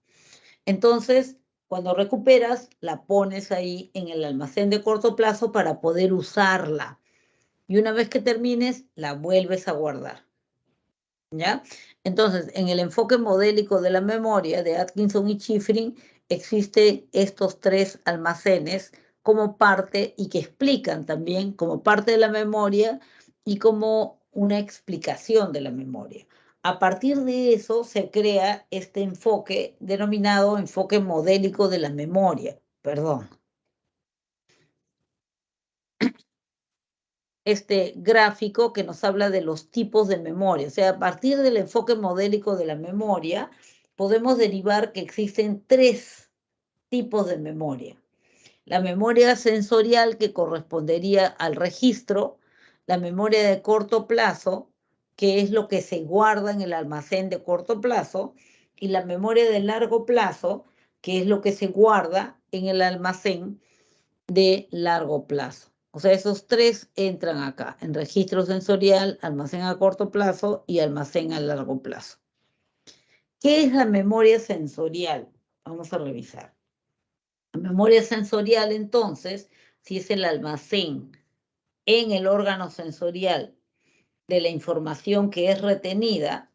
Entonces, cuando recuperas, la pones ahí en el almacén de corto plazo para poder usarla. Y una vez que termines, la vuelves a guardar. ¿Ya? Entonces, en el enfoque modélico de la memoria de Atkinson y Shiffrin, existen estos tres almacenes como parte y que explican también como parte de la memoria y como una explicación de la memoria. A partir de eso se crea este enfoque denominado enfoque modélico de la memoria. Perdón. Este gráfico que nos habla de los tipos de memoria. O sea, a partir del enfoque modélico de la memoria, podemos derivar que existen tres tipos de memoria. La memoria sensorial, que correspondería al registro, la memoria de corto plazo, que es lo que se guarda en el almacén de corto plazo, y la memoria de largo plazo, que es lo que se guarda en el almacén de largo plazo. O sea, esos tres entran acá, en registro sensorial, almacén a corto plazo y almacén a largo plazo. ¿Qué es la memoria sensorial? Vamos a revisar. La memoria sensorial, entonces, si es el almacén en el órgano sensorial de la información que es retenida,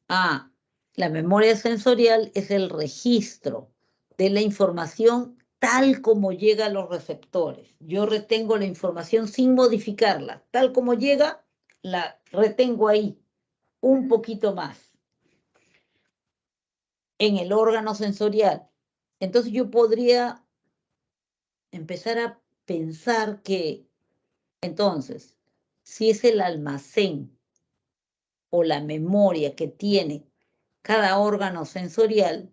la memoria sensorial es el registro de la información tal como llega a los receptores. Yo retengo la información sin modificarla. Tal como llega, la retengo ahí, un poquito más, en el órgano sensorial. Entonces yo podría empezar a pensar que, entonces, si es el almacén o la memoria que tiene cada órgano sensorial,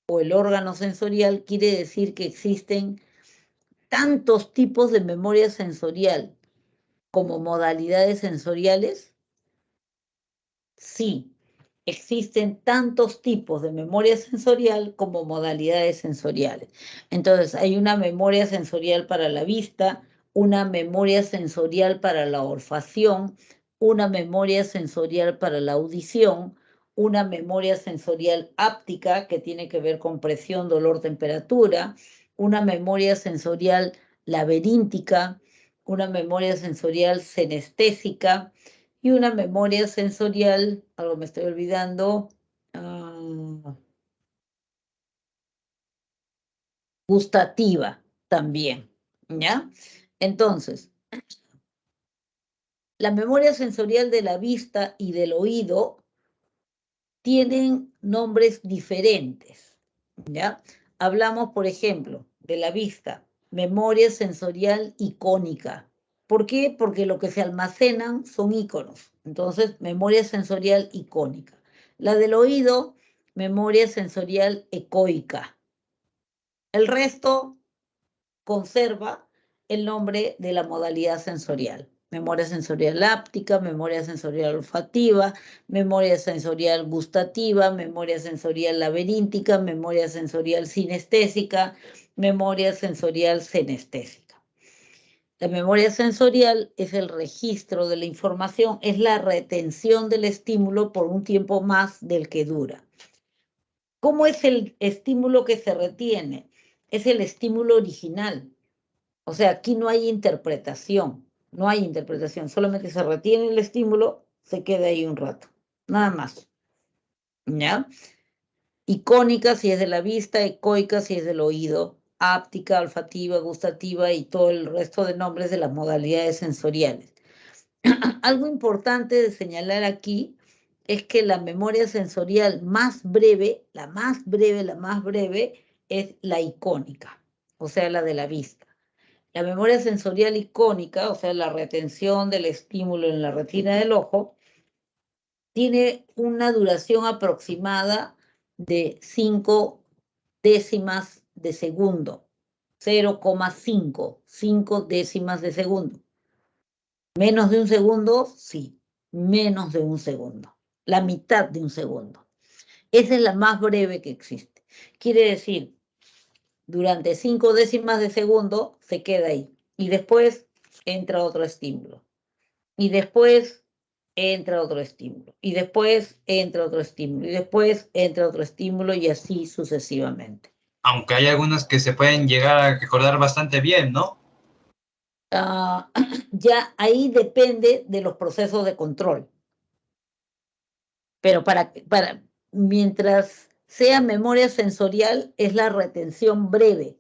o el órgano sensorial, quiere decir que existen tantos tipos de memoria sensorial como modalidades sensoriales. Sí, existen tantos tipos de memoria sensorial como modalidades sensoriales. Entonces, hay una memoria sensorial para la vista, una memoria sensorial para la olfacción, una memoria sensorial para la audición, una memoria sensorial áptica que tiene que ver con presión, dolor, temperatura, una memoria sensorial laberíntica, una memoria sensorial senestésica y una memoria sensorial, algo me estoy olvidando, gustativa también, ¿ya? Entonces, la memoria sensorial de la vista y del oído tienen nombres diferentes, ¿ya? Hablamos, por ejemplo, de la vista, memoria sensorial icónica. ¿Por qué? Porque lo que se almacenan son iconos. Entonces, memoria sensorial icónica. La del oído, memoria sensorial ecoica. El resto conserva el nombre de la modalidad sensorial. Memoria sensorial áptica, memoria sensorial olfativa, memoria sensorial gustativa, memoria sensorial laberíntica, memoria sensorial sinestésica, memoria sensorial senestésica. La memoria sensorial es el registro de la información, es la retención del estímulo por un tiempo más del que dura. ¿Cómo es el estímulo que se retiene? Es el estímulo original. O sea, aquí no hay interpretación, solamente se retiene el estímulo, se queda ahí un rato, nada más, ¿ya? Icónica si es de la vista, ecoica si es del oído, áptica, olfativa, gustativa y todo el resto de nombres de las modalidades sensoriales. Algo importante de señalar aquí es que la memoria sensorial más breve, la más breve es la icónica, o sea, la de la vista. La memoria sensorial icónica, o sea, la retención del estímulo en la retina del ojo, tiene una duración aproximada de 5 décimas de segundo, 0,5, 5 décimas de segundo. Menos de un segundo, sí, menos de un segundo, la mitad de un segundo. Esa es la más breve que existe. Quiere decir, durante 5 décimas de segundo se queda ahí. Y después entra otro estímulo. Y después entra otro estímulo. Y después entra otro estímulo. Y después entra otro estímulo y así sucesivamente. Aunque hay algunos que se pueden llegar a recordar bastante bien, ¿no? Ya ahí depende de los procesos de control. Pero mientras sea memoria sensorial, es la retención breve,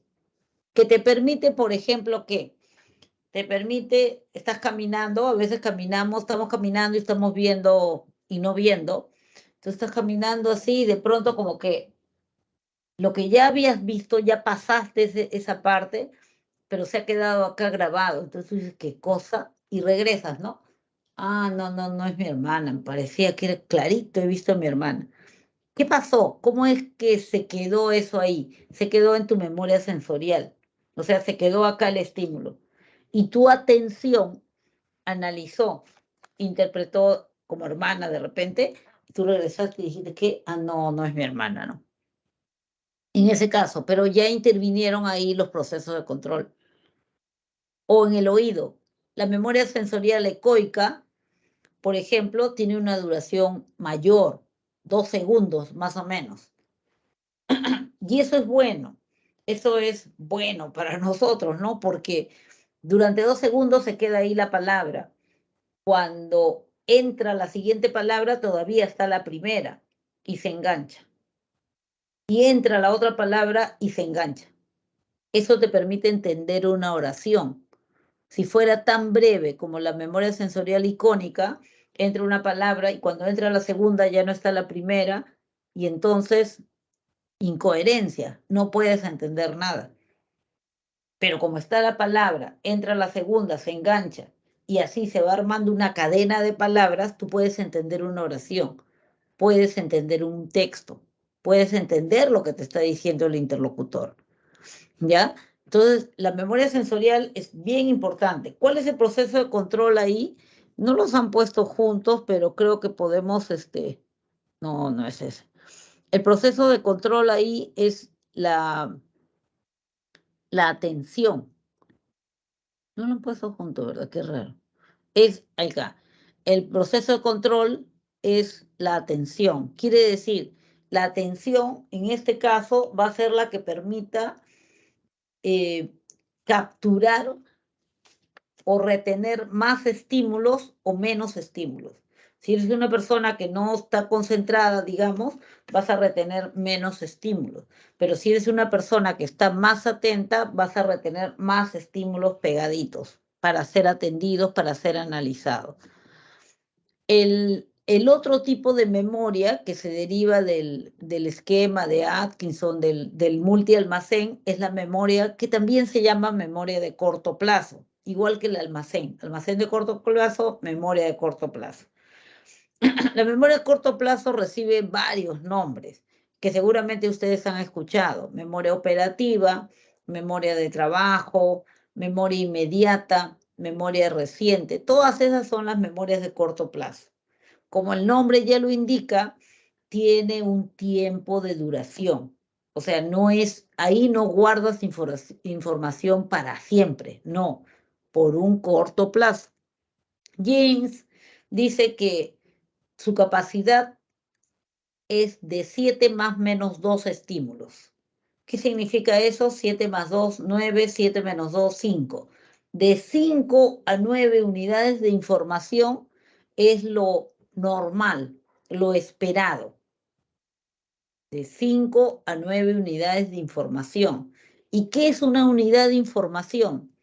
que te permite, por ejemplo, que te permite, estás caminando, a veces estamos caminando y estamos viendo y no viendo. Entonces estás caminando así y de pronto como que lo que ya habías visto, ya pasaste esa parte, pero se ha quedado acá grabado. Entonces tú dices, ¿qué cosa? Y regresas, ¿no? Ah, no es mi hermana, me parecía que era clarito, he visto a mi hermana. ¿Qué pasó? ¿Cómo es que se quedó eso ahí? Se quedó en tu memoria sensorial. O sea, se quedó acá el estímulo. Y tu atención analizó, interpretó como hermana de repente, y tú regresaste y dijiste que, no es mi hermana, ¿no? En ese caso, pero ya intervinieron ahí los procesos de control. O en el oído, la memoria sensorial ecoica, por ejemplo, tiene una duración mayor, 2 segundos más o menos. Y eso es bueno para nosotros, ¿no? Porque durante 2 segundos se queda ahí la palabra. Cuando entra la siguiente palabra, todavía está la primera y se engancha. Y entra la otra palabra y se engancha. Eso te permite entender una oración. Si fuera tan breve como la memoria sensorial icónica, entra una palabra y cuando entra la segunda ya no está la primera y entonces incoherencia, no puedes entender nada. Pero como está la palabra, entra la segunda, se engancha y así se va armando una cadena de palabras, tú puedes entender una oración, puedes entender un texto, puedes entender lo que te está diciendo el interlocutor, ¿ya? Entonces, la memoria sensorial es bien importante. ¿Cuál es el proceso de control ahí? No los han puesto juntos, pero creo que podemos, no es ese. El proceso de control ahí es la atención. No lo han puesto junto, ¿verdad? Qué raro. Es acá. El proceso de control es la atención. Quiere decir, la atención en este caso va a ser la que permita capturar o retener más estímulos o menos estímulos. Si eres una persona que no está concentrada, digamos, vas a retener menos estímulos. Pero si eres una persona que está más atenta, vas a retener más estímulos pegaditos para ser atendidos, para ser analizados. El otro tipo de memoria que se deriva del esquema de Atkinson, del multialmacén, es la memoria que también se llama memoria de corto plazo, igual que el almacén. Almacén de corto plazo, memoria de corto plazo. La memoria de corto plazo recibe varios nombres que seguramente ustedes han escuchado. Memoria operativa, memoria de trabajo, memoria inmediata, memoria reciente. Todas esas son las memorias de corto plazo. Como el nombre ya lo indica, tiene un tiempo de duración. O sea, no es, ahí no guardas información para siempre, no, por un corto plazo. James dice que su capacidad es de 7 más menos 2 estímulos. ¿Qué significa eso? 7 más 2, 9, 7 menos 2, 5. De 5 a 9 unidades de información es lo normal, lo esperado. De 5 a 9 unidades de información. ¿Y qué es una unidad de información?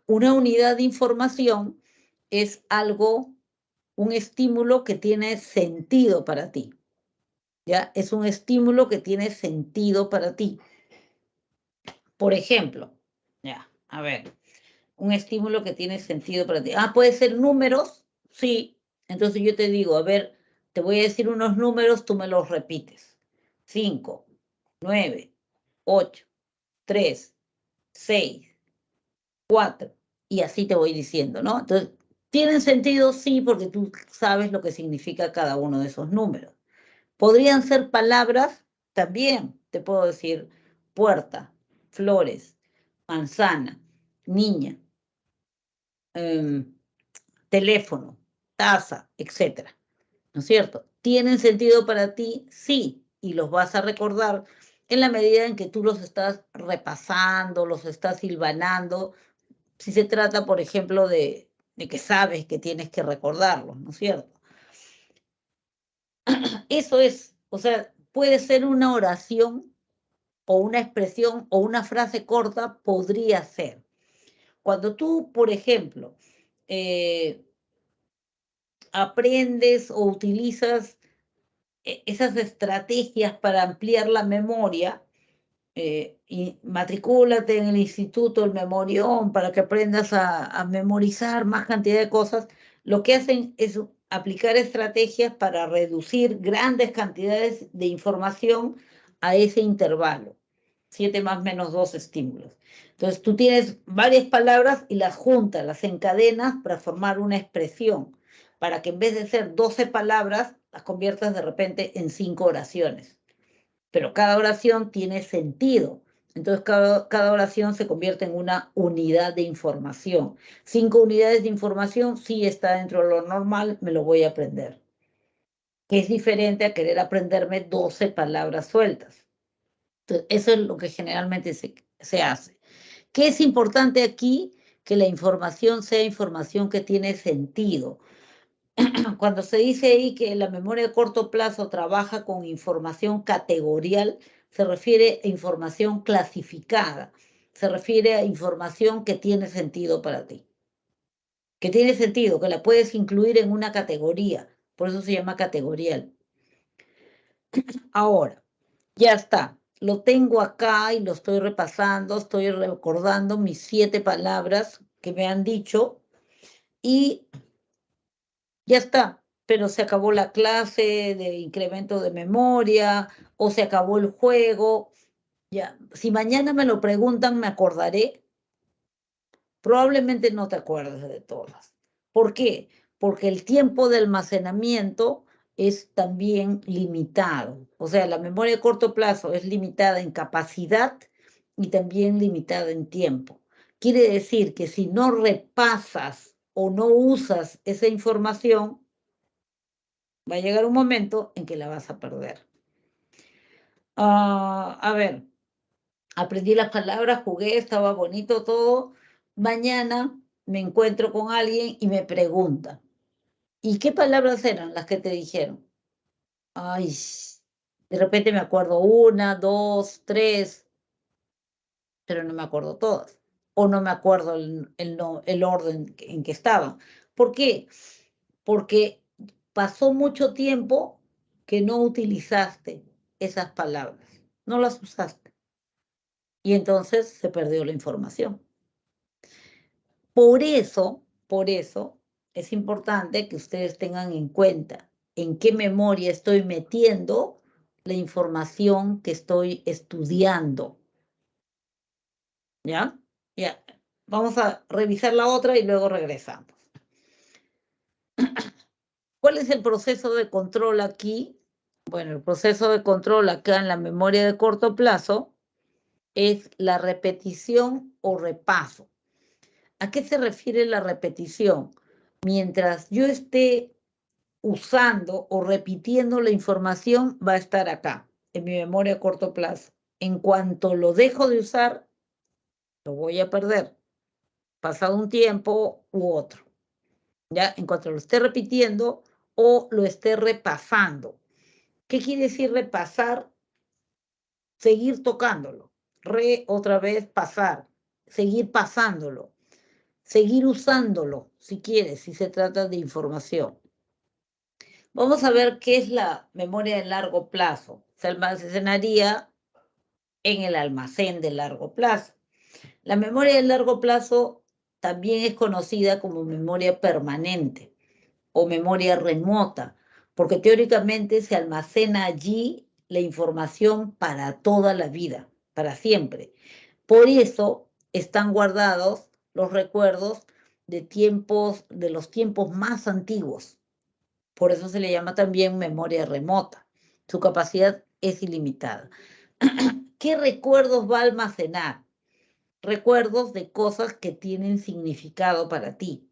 Una unidad de información es algo, un estímulo que tiene sentido para ti. ¿Ya? Es un estímulo que tiene sentido para ti. Por ejemplo, ya, a ver, un estímulo que tiene sentido para ti. Puede ser números, sí. Entonces yo te digo, a ver, te voy a decir unos números, tú me los repites. 5, 9, 8, 3, 6, 4, y así te voy diciendo, ¿no? Entonces, ¿tienen sentido? Sí, porque tú sabes lo que significa cada uno de esos números. Podrían ser palabras, también te puedo decir puerta, flores, manzana, niña, teléfono, taza, etc. ¿No es cierto? ¿Tienen sentido para ti? Sí, y los vas a recordar en la medida en que tú los estás repasando, los estás hilvanando, si se trata, por ejemplo, de que sabes que tienes que recordarlos, ¿no es cierto? Eso es, o sea, puede ser una oración o una expresión o una frase corta, podría ser. Cuando tú, por ejemplo, aprendes o utilizas esas estrategias para ampliar la memoria, y matricúlate en el instituto, el Memorión, para que aprendas a memorizar más cantidad de cosas, lo que hacen es aplicar estrategias para reducir grandes cantidades de información a ese intervalo. 7 más menos 2 estímulos. Entonces, tú tienes varias palabras y las juntas, las encadenas para formar una expresión, para que en vez de ser 12 palabras, las conviertas de repente en 5 oraciones. Pero cada oración tiene sentido. Entonces, cada oración se convierte en una unidad de información. 5 unidades de información, sí está dentro de lo normal, me lo voy a aprender. Que es diferente a querer aprenderme 12 palabras sueltas. Entonces, eso es lo que generalmente se hace. ¿Qué es importante aquí? Que la información sea información que tiene sentido. Cuando se dice ahí que la memoria de corto plazo trabaja con información categorial, se refiere a información clasificada, se refiere a información que tiene sentido para ti. Que tiene sentido, que la puedes incluir en una categoría, por eso se llama categorial. Ahora, ya está, lo tengo acá y lo estoy repasando, estoy recordando mis 7 palabras que me han dicho y ya está, pero se acabó la clase de incremento de memoria o se acabó el juego. Ya, si mañana me lo preguntan, me acordaré. Probablemente no te acuerdes de todas. ¿Por qué? Porque el tiempo de almacenamiento es también limitado. O sea, la memoria de corto plazo es limitada en capacidad y también limitada en tiempo. Quiere decir que si no repasas o no usas esa información, va a llegar un momento en que la vas a perder. A ver, aprendí las palabras, jugué, estaba bonito todo, mañana me encuentro con alguien y me pregunta, ¿y qué palabras eran las que te dijeron? Ay, de repente me acuerdo 1, 2, 3, pero no me acuerdo todas. O no me acuerdo el orden en que estaban. ¿Por qué? Porque pasó mucho tiempo que no utilizaste esas palabras, no las usaste. Y entonces se perdió la información. Por eso es importante que ustedes tengan en cuenta en qué memoria estoy metiendo la información que estoy estudiando. ¿Ya? Ya. Vamos a revisar la otra y luego regresamos. ¿Cuál es el proceso de control aquí? Bueno, el proceso de control acá en la memoria de corto plazo es la repetición o repaso. ¿A qué se refiere la repetición? Mientras yo esté usando o repitiendo la información, va a estar acá, en mi memoria a corto plazo. En cuanto lo dejo de usar, lo voy a perder, pasado un tiempo u otro. ¿Ya? En cuanto lo esté repitiendo o lo esté repasando. ¿Qué quiere decir repasar? Seguir tocándolo. Otra vez pasar. Seguir pasándolo. Seguir usándolo, si quieres, si se trata de información. Vamos a ver qué es la memoria de largo plazo. Se almacenaría en el almacén de largo plazo. La memoria de largo plazo también es conocida como memoria permanente o memoria remota, porque teóricamente se almacena allí la información para toda la vida, para siempre. Por eso están guardados los recuerdos de los tiempos más antiguos. Por eso se le llama también memoria remota. Su capacidad es ilimitada. ¿Qué recuerdos va a almacenar? Recuerdos de cosas que tienen significado para ti,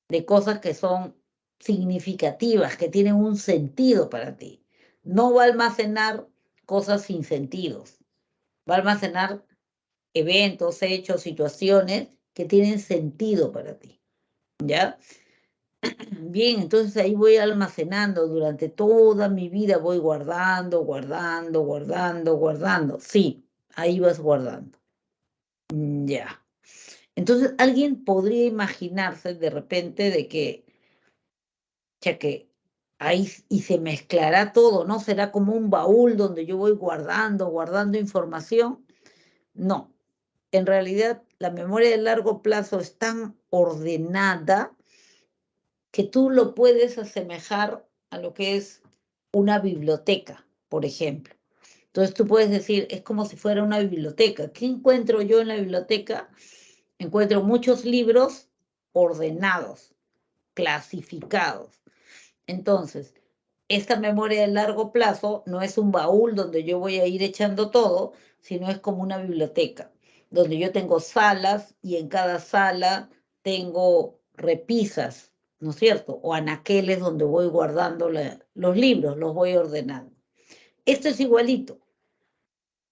de cosas que son significativas, que tienen un sentido para ti. No va a almacenar cosas sin sentidos. Va a almacenar eventos, hechos, situaciones que tienen sentido para ti. ¿Ya? Bien, entonces ahí voy almacenando durante toda mi vida, voy guardando, guardando, guardando, guardando. Sí, ahí vas guardando. Ya. Entonces alguien podría imaginarse de repente de que, ya que ahí y se mezclará todo, ¿no? Será como un baúl donde yo voy guardando, guardando información. No, en realidad la memoria de largo plazo es tan ordenada que tú lo puedes asemejar a lo que es una biblioteca, por ejemplo. Entonces tú puedes decir, es como si fuera una biblioteca. ¿Qué encuentro yo en la biblioteca? Encuentro muchos libros ordenados, clasificados. Entonces, esta memoria de largo plazo no es un baúl donde yo voy a ir echando todo, sino es como una biblioteca, donde yo tengo salas y en cada sala tengo repisas, ¿no es cierto? O anaqueles donde voy guardando los libros, los voy ordenando. Esto es igualito.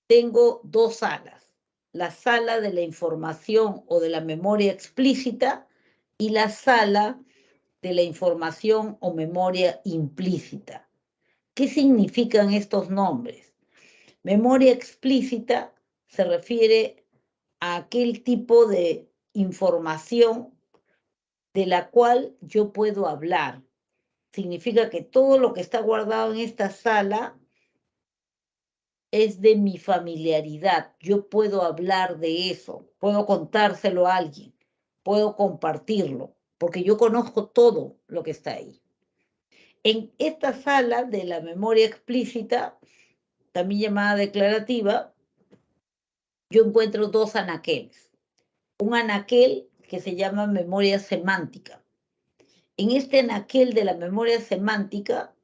Tengo dos salas, la sala de la información o de la memoria explícita y la sala de la información o memoria implícita. ¿Qué significan estos nombres? Memoria explícita se refiere a aquel tipo de información de la cual yo puedo hablar. Significa que todo lo que está guardado en esta sala es de mi familiaridad. Yo puedo hablar de eso, puedo contárselo a alguien, puedo compartirlo, porque yo conozco todo lo que está ahí. En esta sala de la memoria explícita, también llamada declarativa, yo encuentro dos anaqueles. Un anaquel que se llama memoria semántica. En este anaquel de la memoria semántica,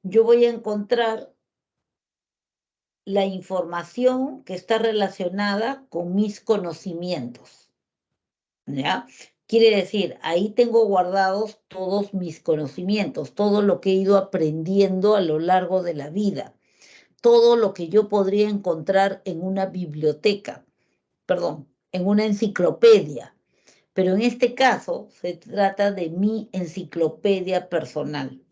yo voy a encontrar la información que está relacionada con mis conocimientos. ¿Ya? Quiere decir, ahí tengo guardados todos mis conocimientos, todo lo que he ido aprendiendo a lo largo de la vida, todo lo que yo podría encontrar en una biblioteca, perdón, en una enciclopedia. Pero en este caso se trata de mi enciclopedia personal.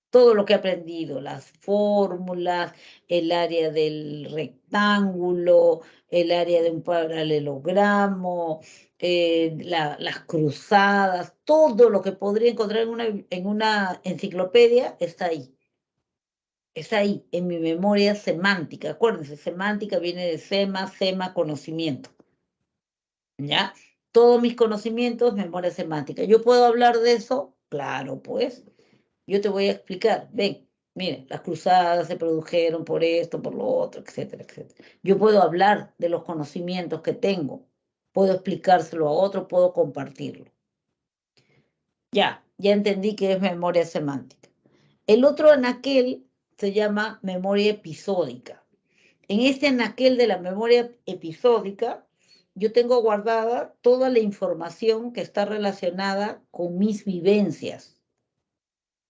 Todo lo que he aprendido, las fórmulas, el área del rectángulo, el área de un paralelogramo, las cruzadas, todo lo que podría encontrar en una enciclopedia está ahí. Está ahí, en mi memoria semántica. Acuérdense, semántica viene de sema, conocimiento. ¿Ya? Todos mis conocimientos, memoria semántica. ¿Yo puedo hablar de eso? Claro, pues. Yo te voy a explicar. Ven, mire, las cruzadas se produjeron por esto, por lo otro, etcétera, etcétera. Yo puedo hablar de los conocimientos que tengo. Puedo explicárselo a otro, puedo compartirlo. Ya entendí que es memoria semántica. El otro anaquel se llama memoria episódica. En este anaquel de la memoria episódica, yo tengo guardada toda la información que está relacionada con mis vivencias,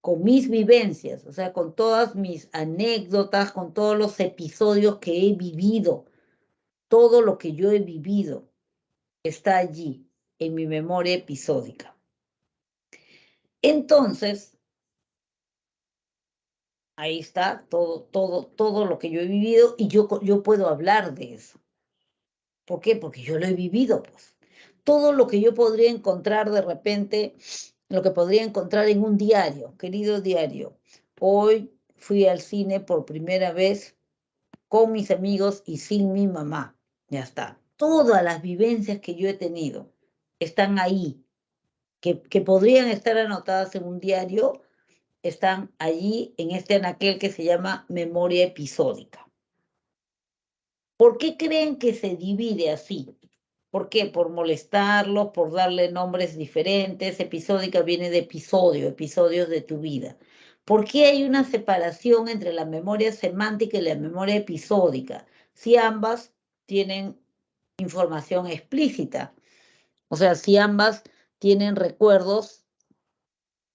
o sea, con todas mis anécdotas, con todos los episodios que he vivido, todo lo que yo he vivido está allí, en mi memoria episódica. Entonces, ahí está todo lo que yo he vivido y yo puedo hablar de eso. ¿Por qué? Porque yo lo he vivido, pues. Todo lo que yo podría encontrar de repente, lo que podría encontrar en un diario, querido diario. Hoy fui al cine por primera vez con mis amigos y sin mi mamá. Ya está. Todas las vivencias que yo he tenido están ahí, que podrían estar anotadas en un diario, están allí en este anaquel que se llama memoria episódica. ¿Por qué creen que se divide así? ¿Por qué? Por molestarlos, por darle nombres diferentes. Episódica viene de episodio, episodios de tu vida. ¿Por qué hay una separación entre la memoria semántica y la memoria episódica? Si ambas tienen información explícita, o sea, si ambas tienen recuerdos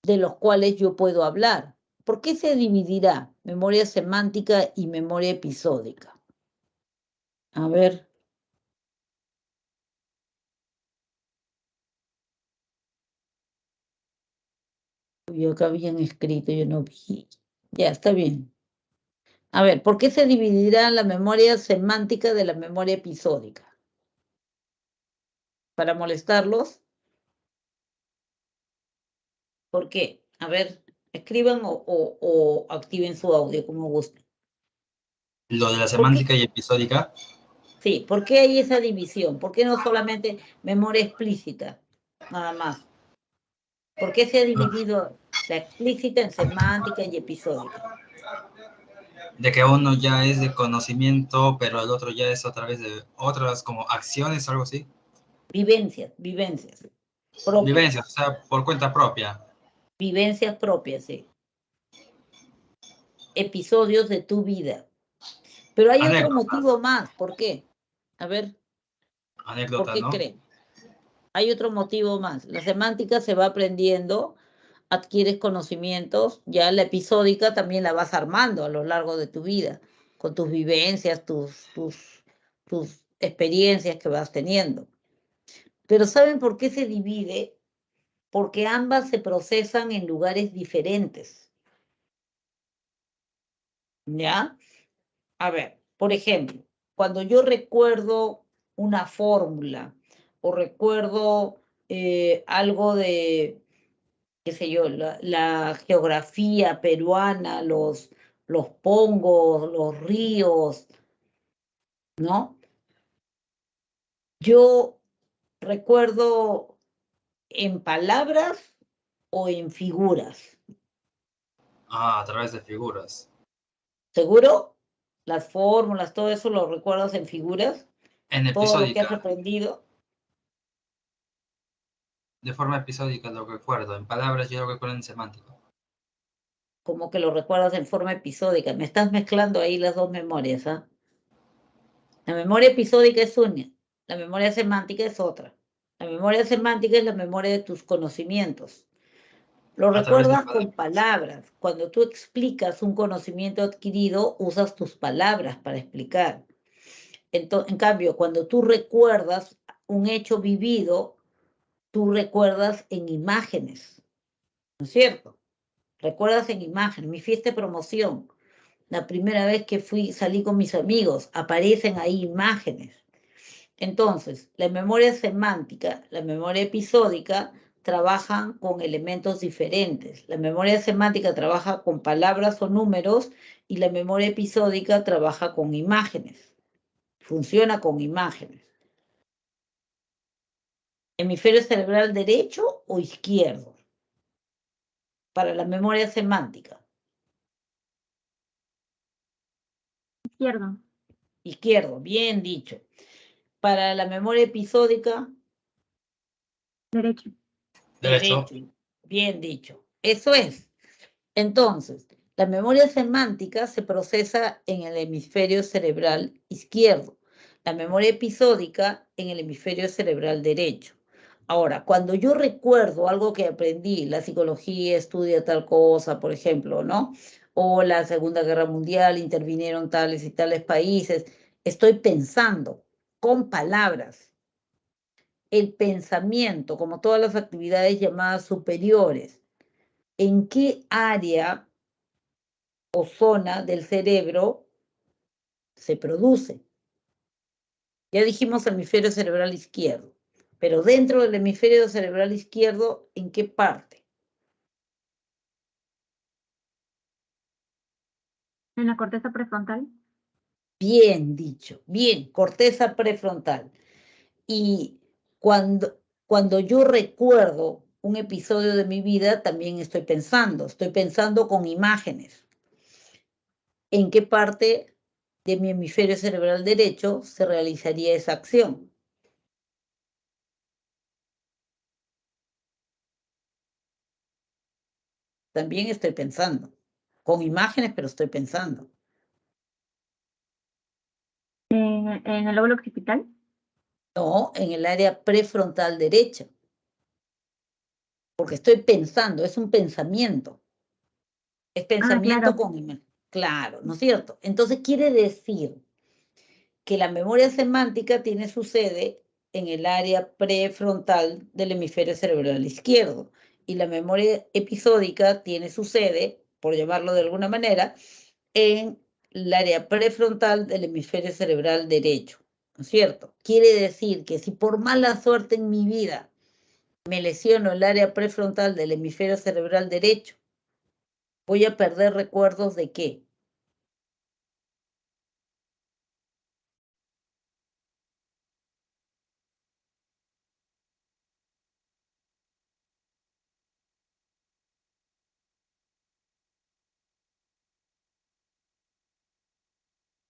de los cuales yo puedo hablar. ¿Por qué se dividirá memoria semántica y memoria episódica? A ver. Yo acá habían escrito, yo no vi. Ya, está bien. A ver, ¿por qué se dividirá la memoria semántica de la memoria episódica? ¿Para molestarlos? ¿Por qué? A ver, escriban o activen su audio como gusten. Lo de la ¿Por qué? semántica y episódica. Sí, ¿por qué hay esa división? ¿Por qué no solamente memoria explícita? Nada más. ¿Por qué se ha dividido la explícita en semántica y episódica? De que uno ya es de conocimiento, pero el otro ya es a través de otras como acciones, algo así. Vivencias propias. Vivencias, o sea, por cuenta propia. Vivencias propias, sí. Episodios de tu vida. Pero hay otro motivo más. ¿Por qué? A ver, ¿por qué ¿no? creen? Hay otro motivo más. La semántica se va aprendiendo, adquieres conocimientos, ya la episódica también la vas armando a lo largo de tu vida, con tus vivencias, tus experiencias que vas teniendo. Pero ¿saben por qué se divide? Porque ambas se procesan en lugares diferentes. ¿Ya? A ver, por ejemplo, cuando yo recuerdo una fórmula o recuerdo algo de, qué sé yo, la geografía peruana, los pongos, los ríos, ¿no? Yo recuerdo en palabras o en figuras. Ah, a través de figuras. ¿Seguro? Las fórmulas, todo eso lo recuerdas en figuras. En Todo lo que has episódica. aprendido. De forma episódica lo recuerdo. En palabras yo lo recuerdo en semántica. Como que lo recuerdas en forma episódica. Me estás mezclando ahí las dos memorias, ¿ah? La memoria episódica es una, la memoria semántica es otra. La memoria semántica es la memoria de tus conocimientos. Lo A través de recuerdas con palabras. palabras. Cuando tú explicas un conocimiento adquirido, usas tus palabras para explicar. En cambio, cuando tú recuerdas un hecho vivido, tú recuerdas en imágenes, ¿no es cierto? Recuerdas en imágenes, mi fiesta de promoción, la primera vez que salí con mis amigos, aparecen ahí imágenes. Entonces, la memoria semántica, la memoria episódica trabajan con elementos diferentes. La memoria semántica trabaja con palabras o números y la memoria episódica trabaja con imágenes. Funciona con imágenes. ¿Hemisferio cerebral derecho o izquierdo? Para la memoria semántica. Izquierdo. Izquierdo, bien dicho. Para la memoria episódica. Derecho. Derecho. Bien dicho. Eso es. Entonces, la memoria semántica se procesa en el hemisferio cerebral izquierdo, la memoria episódica en el hemisferio cerebral derecho. Ahora, cuando yo recuerdo algo que aprendí, la psicología estudia tal cosa, por ejemplo, ¿no? O la Segunda Guerra Mundial, intervinieron tales y tales países, estoy pensando con palabras. El pensamiento, como todas las actividades llamadas superiores, ¿en qué área o zona del cerebro se produce? Ya dijimos hemisferio cerebral izquierdo, pero dentro del hemisferio cerebral izquierdo, ¿en qué parte? En la corteza prefrontal. Bien dicho, bien, corteza prefrontal. Y cuando yo recuerdo un episodio de mi vida, también estoy pensando con imágenes. ¿En qué parte de mi hemisferio cerebral derecho se realizaría esa acción? También estoy pensando, con imágenes, pero estoy pensando. En el lóbulo occipital. No, en el área prefrontal derecha. Porque estoy pensando, es un pensamiento. Es pensamiento claro. con imagen. Claro, ¿no es cierto? Entonces quiere decir que la memoria semántica tiene su sede en el área prefrontal del hemisferio cerebral izquierdo y la memoria episódica tiene su sede, por llamarlo de alguna manera, en el área prefrontal del hemisferio cerebral derecho, ¿no es cierto? Quiere decir que si por mala suerte en mi vida me lesiono el área prefrontal del hemisferio cerebral derecho, voy a perder recuerdos de qué.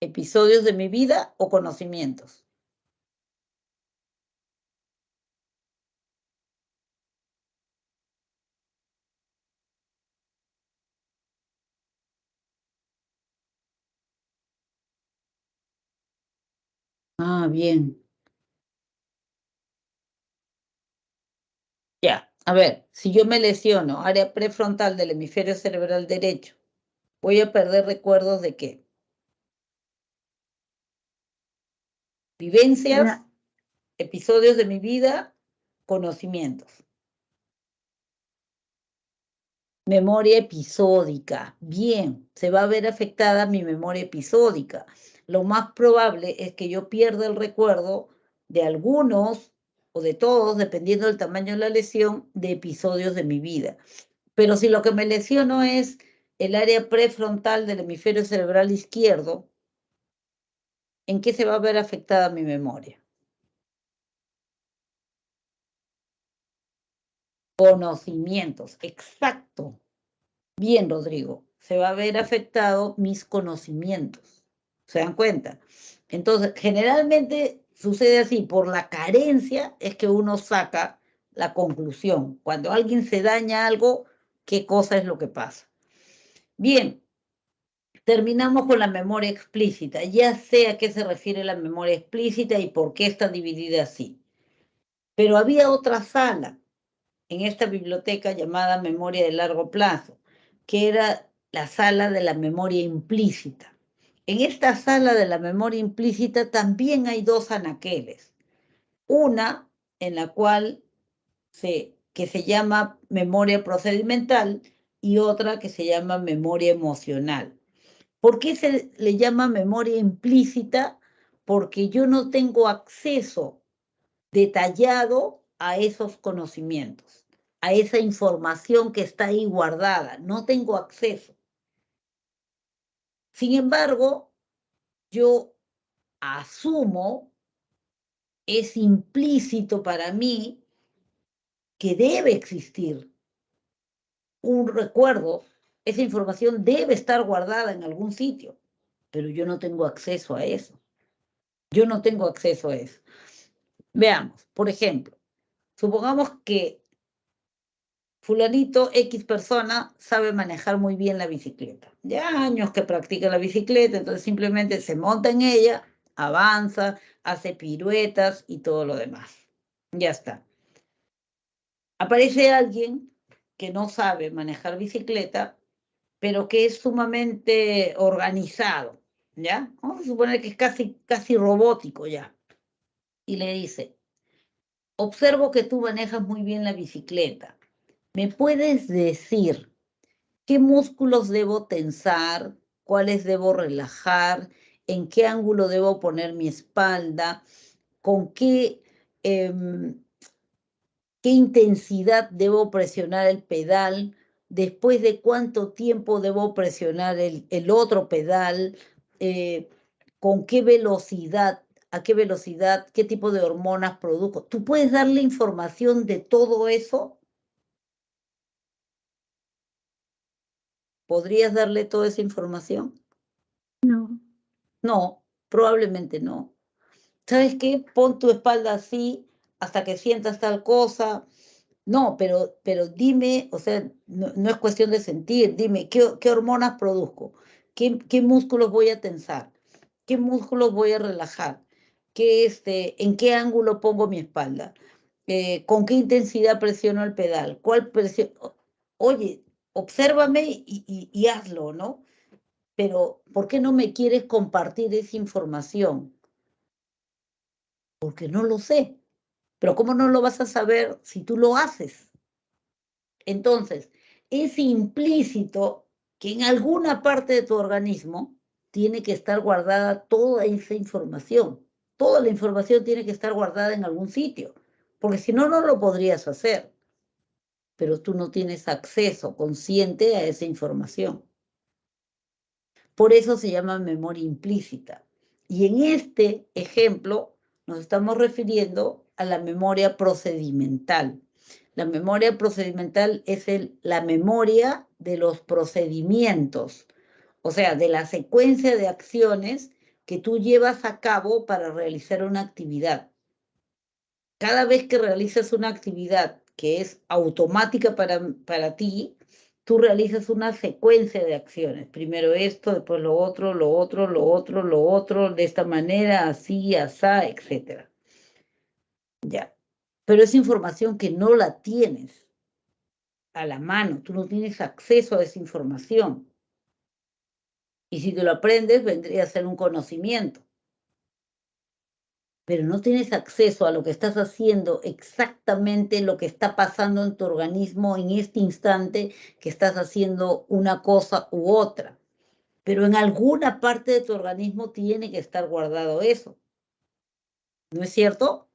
¿Episodios de mi vida o conocimientos? Ah, bien. Ya, a ver, si yo me lesiono área prefrontal del hemisferio cerebral derecho, voy a perder recuerdos de qué. Vivencias, episodios de mi vida, conocimientos. Memoria episódica. Bien, se va a ver afectada mi memoria episódica. Lo más probable es que yo pierda el recuerdo de algunos o de todos, dependiendo del tamaño de la lesión, de episodios de mi vida. Pero si lo que me lesiono es el área prefrontal del hemisferio cerebral izquierdo, ¿en qué se va a ver afectada mi memoria? Conocimientos, exacto. Bien, Rodrigo, se va a ver afectado mis conocimientos. ¿Se dan cuenta? Entonces, generalmente sucede así, por la carencia es que uno saca la conclusión. Cuando alguien se daña algo, ¿qué cosa es lo que pasa? Bien, terminamos con la memoria explícita. Ya sé a qué se refiere la memoria explícita y por qué está dividida así. Pero había otra sala en esta biblioteca llamada memoria de largo plazo, que era la sala de la memoria implícita. En esta sala de la memoria implícita también hay dos anaqueles. Una en la cual que se llama memoria procedimental y otra que se llama memoria emocional. ¿Por qué se le llama memoria implícita? Porque yo no tengo acceso detallado a esos conocimientos, a esa información que está ahí guardada. No tengo acceso. Sin embargo, yo asumo, es implícito para mí que debe existir un recuerdo. Esa información debe estar guardada en algún sitio, pero yo no tengo acceso a eso. Yo no tengo acceso a eso. Veamos, por ejemplo, supongamos que fulanito, X persona, sabe manejar muy bien la bicicleta. Ya años que practica la bicicleta, entonces simplemente se monta en ella, avanza, hace piruetas y todo lo demás. Ya está. Aparece alguien que no sabe manejar bicicleta, pero que es sumamente organizado, ¿ya? Vamos a suponer que es casi robótico ya. Y le dice, observo que tú manejas muy bien la bicicleta. ¿Me puedes decir qué músculos debo tensar? ¿Cuáles debo relajar? ¿En qué ángulo debo poner mi espalda? ¿Con qué intensidad debo presionar el pedal? ¿Después de cuánto tiempo debo presionar el otro pedal? ¿Con qué velocidad? ¿A qué velocidad? ¿Qué tipo de hormonas produzco? ¿Tú puedes darle información de todo eso? ¿Podrías darle toda esa información? No. No, probablemente no. ¿Sabes qué? Pon tu espalda así hasta que sientas tal cosa. No, pero dime, o sea, no es cuestión de sentir, dime, ¿qué hormonas produzco? ¿Qué músculos voy a tensar? ¿Qué músculos voy a relajar? ¿En qué ángulo pongo mi espalda? ¿Con qué intensidad presiono el pedal? ¿Cuál presión? Oye, obsérvame y hazlo, ¿no? Pero, ¿por qué no me quieres compartir esa información? Porque no lo sé. Pero ¿cómo no lo vas a saber si tú lo haces? Entonces, es implícito que en alguna parte de tu organismo tiene que estar guardada toda esa información. Toda la información tiene que estar guardada en algún sitio, porque si no, no lo podrías hacer. Pero tú no tienes acceso consciente a esa información. Por eso se llama memoria implícita. Y en este ejemplo nos estamos refiriendo a la memoria procedimental. La memoria procedimental es la memoria de los procedimientos, o sea, de la secuencia de acciones que tú llevas a cabo para realizar una actividad. Cada vez que realizas una actividad que es automática para ti, tú realizas una secuencia de acciones. Primero esto, después lo otro, lo otro, lo otro, lo otro, de esta manera, así, asá, etc. Ya. Pero es información que no la tienes a la mano, tú no tienes acceso a esa información. Y si te lo aprendes, vendría a ser un conocimiento. Pero no tienes acceso a lo que estás haciendo, exactamente lo que está pasando en tu organismo en este instante que estás haciendo una cosa u otra. Pero en alguna parte de tu organismo tiene que estar guardado eso. ¿No es cierto?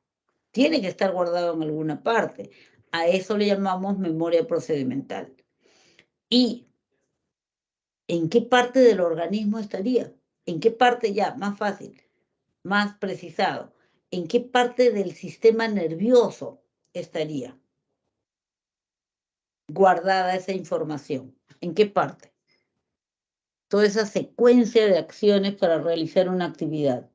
Tiene que estar guardado en alguna parte. A eso le llamamos memoria procedimental. ¿Y en qué parte del organismo estaría? ¿En qué parte ya? Más fácil, más precisado. ¿En qué parte del sistema nervioso estaría guardada esa información? ¿En qué parte? Toda esa secuencia de acciones para realizar una actividad.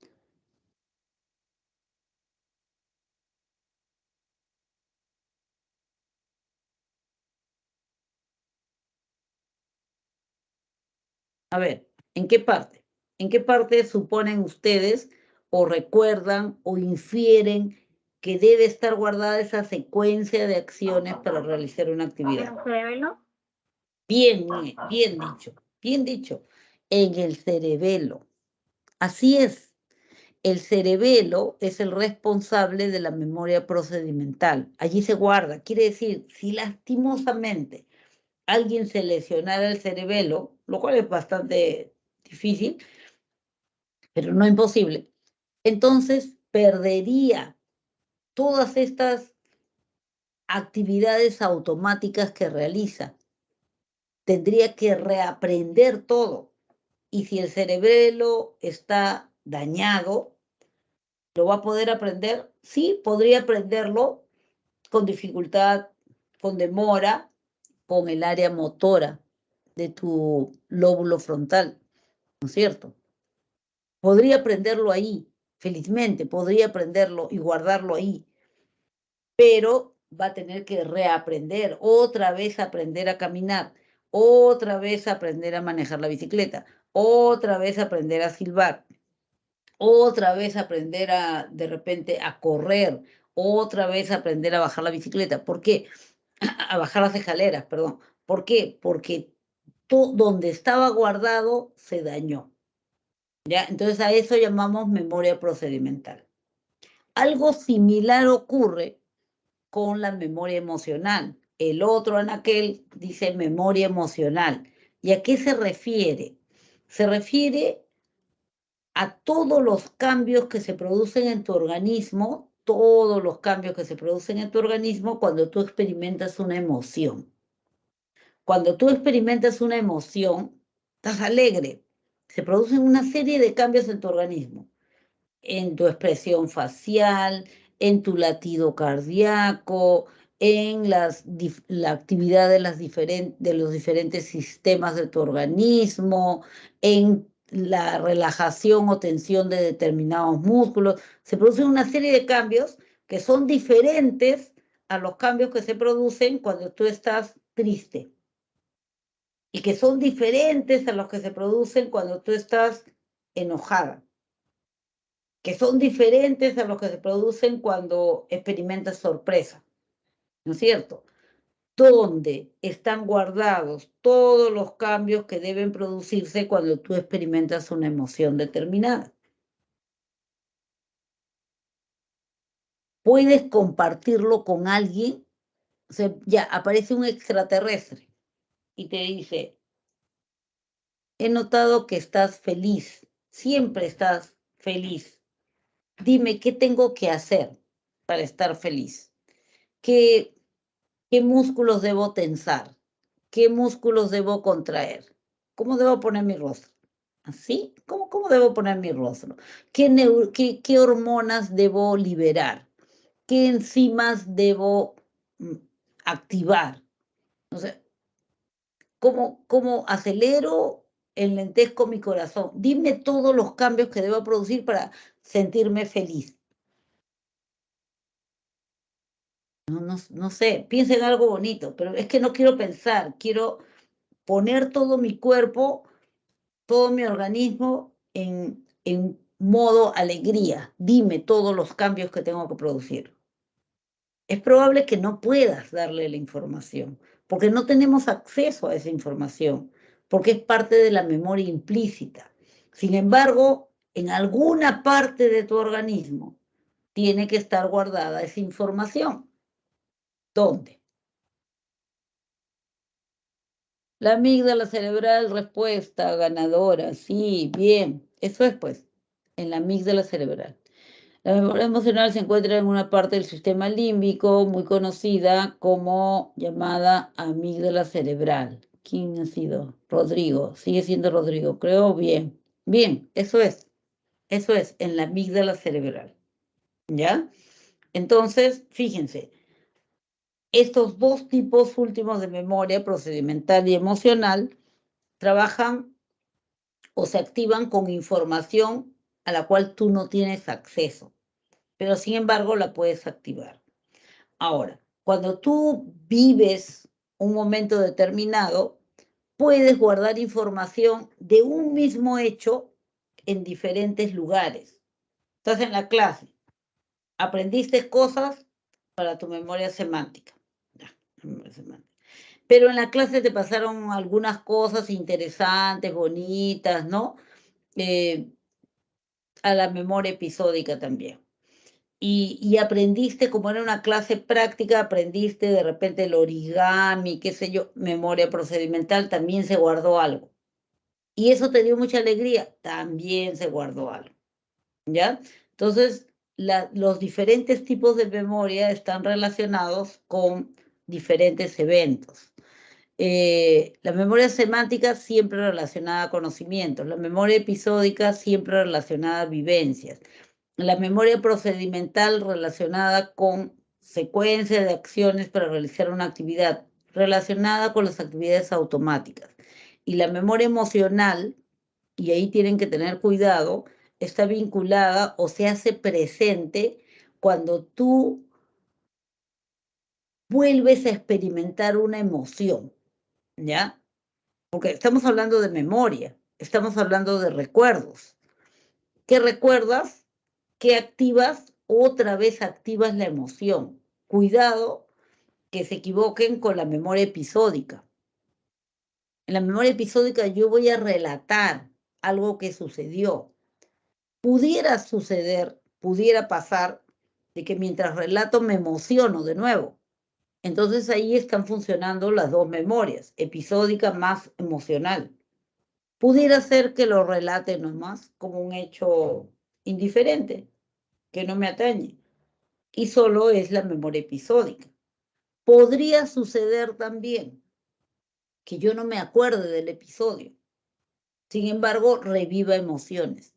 A ver, ¿en qué parte? ¿En qué parte suponen ustedes o recuerdan o infieren que debe estar guardada esa secuencia de acciones para realizar una actividad? ¿En el cerebelo? Bien, bien dicho, en el cerebelo. Así es. el cerebelo es el responsable de la memoria procedimental. Allí se guarda. Quiere decir, si lastimosamente alguien se lesionara el cerebelo, lo cual es bastante difícil, pero no imposible, entonces perdería todas estas actividades automáticas que realiza. Tendría que reaprender todo. Y si el cerebelo está dañado, ¿lo va a poder aprender? Sí, podría aprenderlo con dificultad, con demora, con el área motora de tu lóbulo frontal, ¿no es cierto? Podría aprenderlo ahí, felizmente, podría aprenderlo y guardarlo ahí, pero va a tener que reaprender, otra vez aprender a caminar, otra vez aprender a manejar la bicicleta, otra vez aprender a silbar, otra vez aprender de repente a correr, otra vez aprender a bajar la bicicleta. ¿Por qué? A bajar las escaleras, perdón. ¿Por qué? Porque donde estaba guardado se dañó. ¿Ya? Entonces a eso llamamos memoria procedimental. Algo similar ocurre con la memoria emocional. El otro anaquel dice memoria emocional. ¿Y a qué se refiere? Se refiere a todos los cambios que se producen en tu organismo, todos los cambios que se producen en tu organismo cuando tú experimentas una emoción. Cuando tú experimentas una emoción, estás alegre. Se producen una serie de cambios en tu organismo, en tu expresión facial, en tu latido cardíaco, en la actividad de los diferentes sistemas de tu organismo, en la relajación o tensión de determinados músculos. Se producen una serie de cambios que son diferentes a los cambios que se producen cuando tú estás triste y que son diferentes a los que se producen cuando tú estás enojada, que son diferentes a los que se producen cuando experimentas sorpresa, ¿no es cierto? Donde están guardados todos los cambios que deben producirse cuando tú experimentas una emoción determinada. Puedes compartirlo con alguien, o sea, ya aparece un extraterrestre y te dice, he notado que estás feliz, siempre estás feliz. Dime, ¿qué tengo que hacer para estar feliz? ¿Qué músculos debo tensar? ¿Qué músculos debo contraer? ¿Cómo debo poner mi rostro? ¿Así? ¿Cómo debo poner mi rostro? ¿Qué hormonas debo liberar? ¿Qué enzimas debo activar? O sea, ¿cómo acelero, enlentezco mi corazón? Dime todos los cambios que debo producir para sentirme feliz. No sé, piensa en algo bonito, pero es que no quiero pensar, quiero poner todo mi cuerpo, todo mi organismo en modo alegría. Dime todos los cambios que tengo que producir. Es probable que no puedas darle la información, porque no tenemos acceso a esa información, porque es parte de la memoria implícita. Sin embargo, en alguna parte de tu organismo tiene que estar guardada esa información. ¿Dónde? La amígdala cerebral, respuesta ganadora. Sí, bien. Eso es, pues, en la amígdala cerebral. La memoria emocional se encuentra en una parte del sistema límbico muy conocida como llamada amígdala cerebral. ¿Quién ha sido? Rodrigo. Sigue siendo Rodrigo, creo. Bien. Bien, eso es. Eso es, en la amígdala cerebral. ¿Ya? Entonces, fíjense. Estos dos tipos últimos de memoria, procedimental y emocional, trabajan o se activan con información a la cual tú no tienes acceso, pero sin embargo la puedes activar. Ahora, cuando tú vives un momento determinado, puedes guardar información de un mismo hecho en diferentes lugares. Estás en la clase, aprendiste cosas para tu memoria semántica. Pero en la clase te pasaron algunas cosas interesantes, bonitas, ¿no? a la memoria episódica también. Y aprendiste, como era una clase práctica, aprendiste de repente el origami, qué sé yo, memoria procedimental, también se guardó algo. Y eso te dio mucha alegría, también se guardó algo, ¿ya? Entonces, los diferentes tipos de memoria están relacionados con diferentes eventos. La memoria semántica siempre relacionada a conocimientos, la memoria episódica siempre relacionada a vivencias, la memoria procedimental relacionada con secuencia de acciones para realizar una actividad, relacionada con las actividades automáticas. Y la memoria emocional, y ahí tienen que tener cuidado, está vinculada o se hace presente cuando tú vuelves a experimentar una emoción, ¿ya? Porque estamos hablando de memoria, estamos hablando de recuerdos. ¿Qué recuerdas? ¿Qué activas? Otra vez activas la emoción. Cuidado que se equivoquen con la memoria episódica. En la memoria episódica yo voy a relatar algo que sucedió. Pudiera suceder, pudiera pasar, de que mientras relato me emociono de nuevo. Entonces ahí están funcionando las dos memorias, episódica más emocional. Pudiera ser que lo relate nomás como un hecho indiferente, que no me atañe, y solo es la memoria episódica. Podría suceder también que yo no me acuerde del episodio, sin embargo, reviva emociones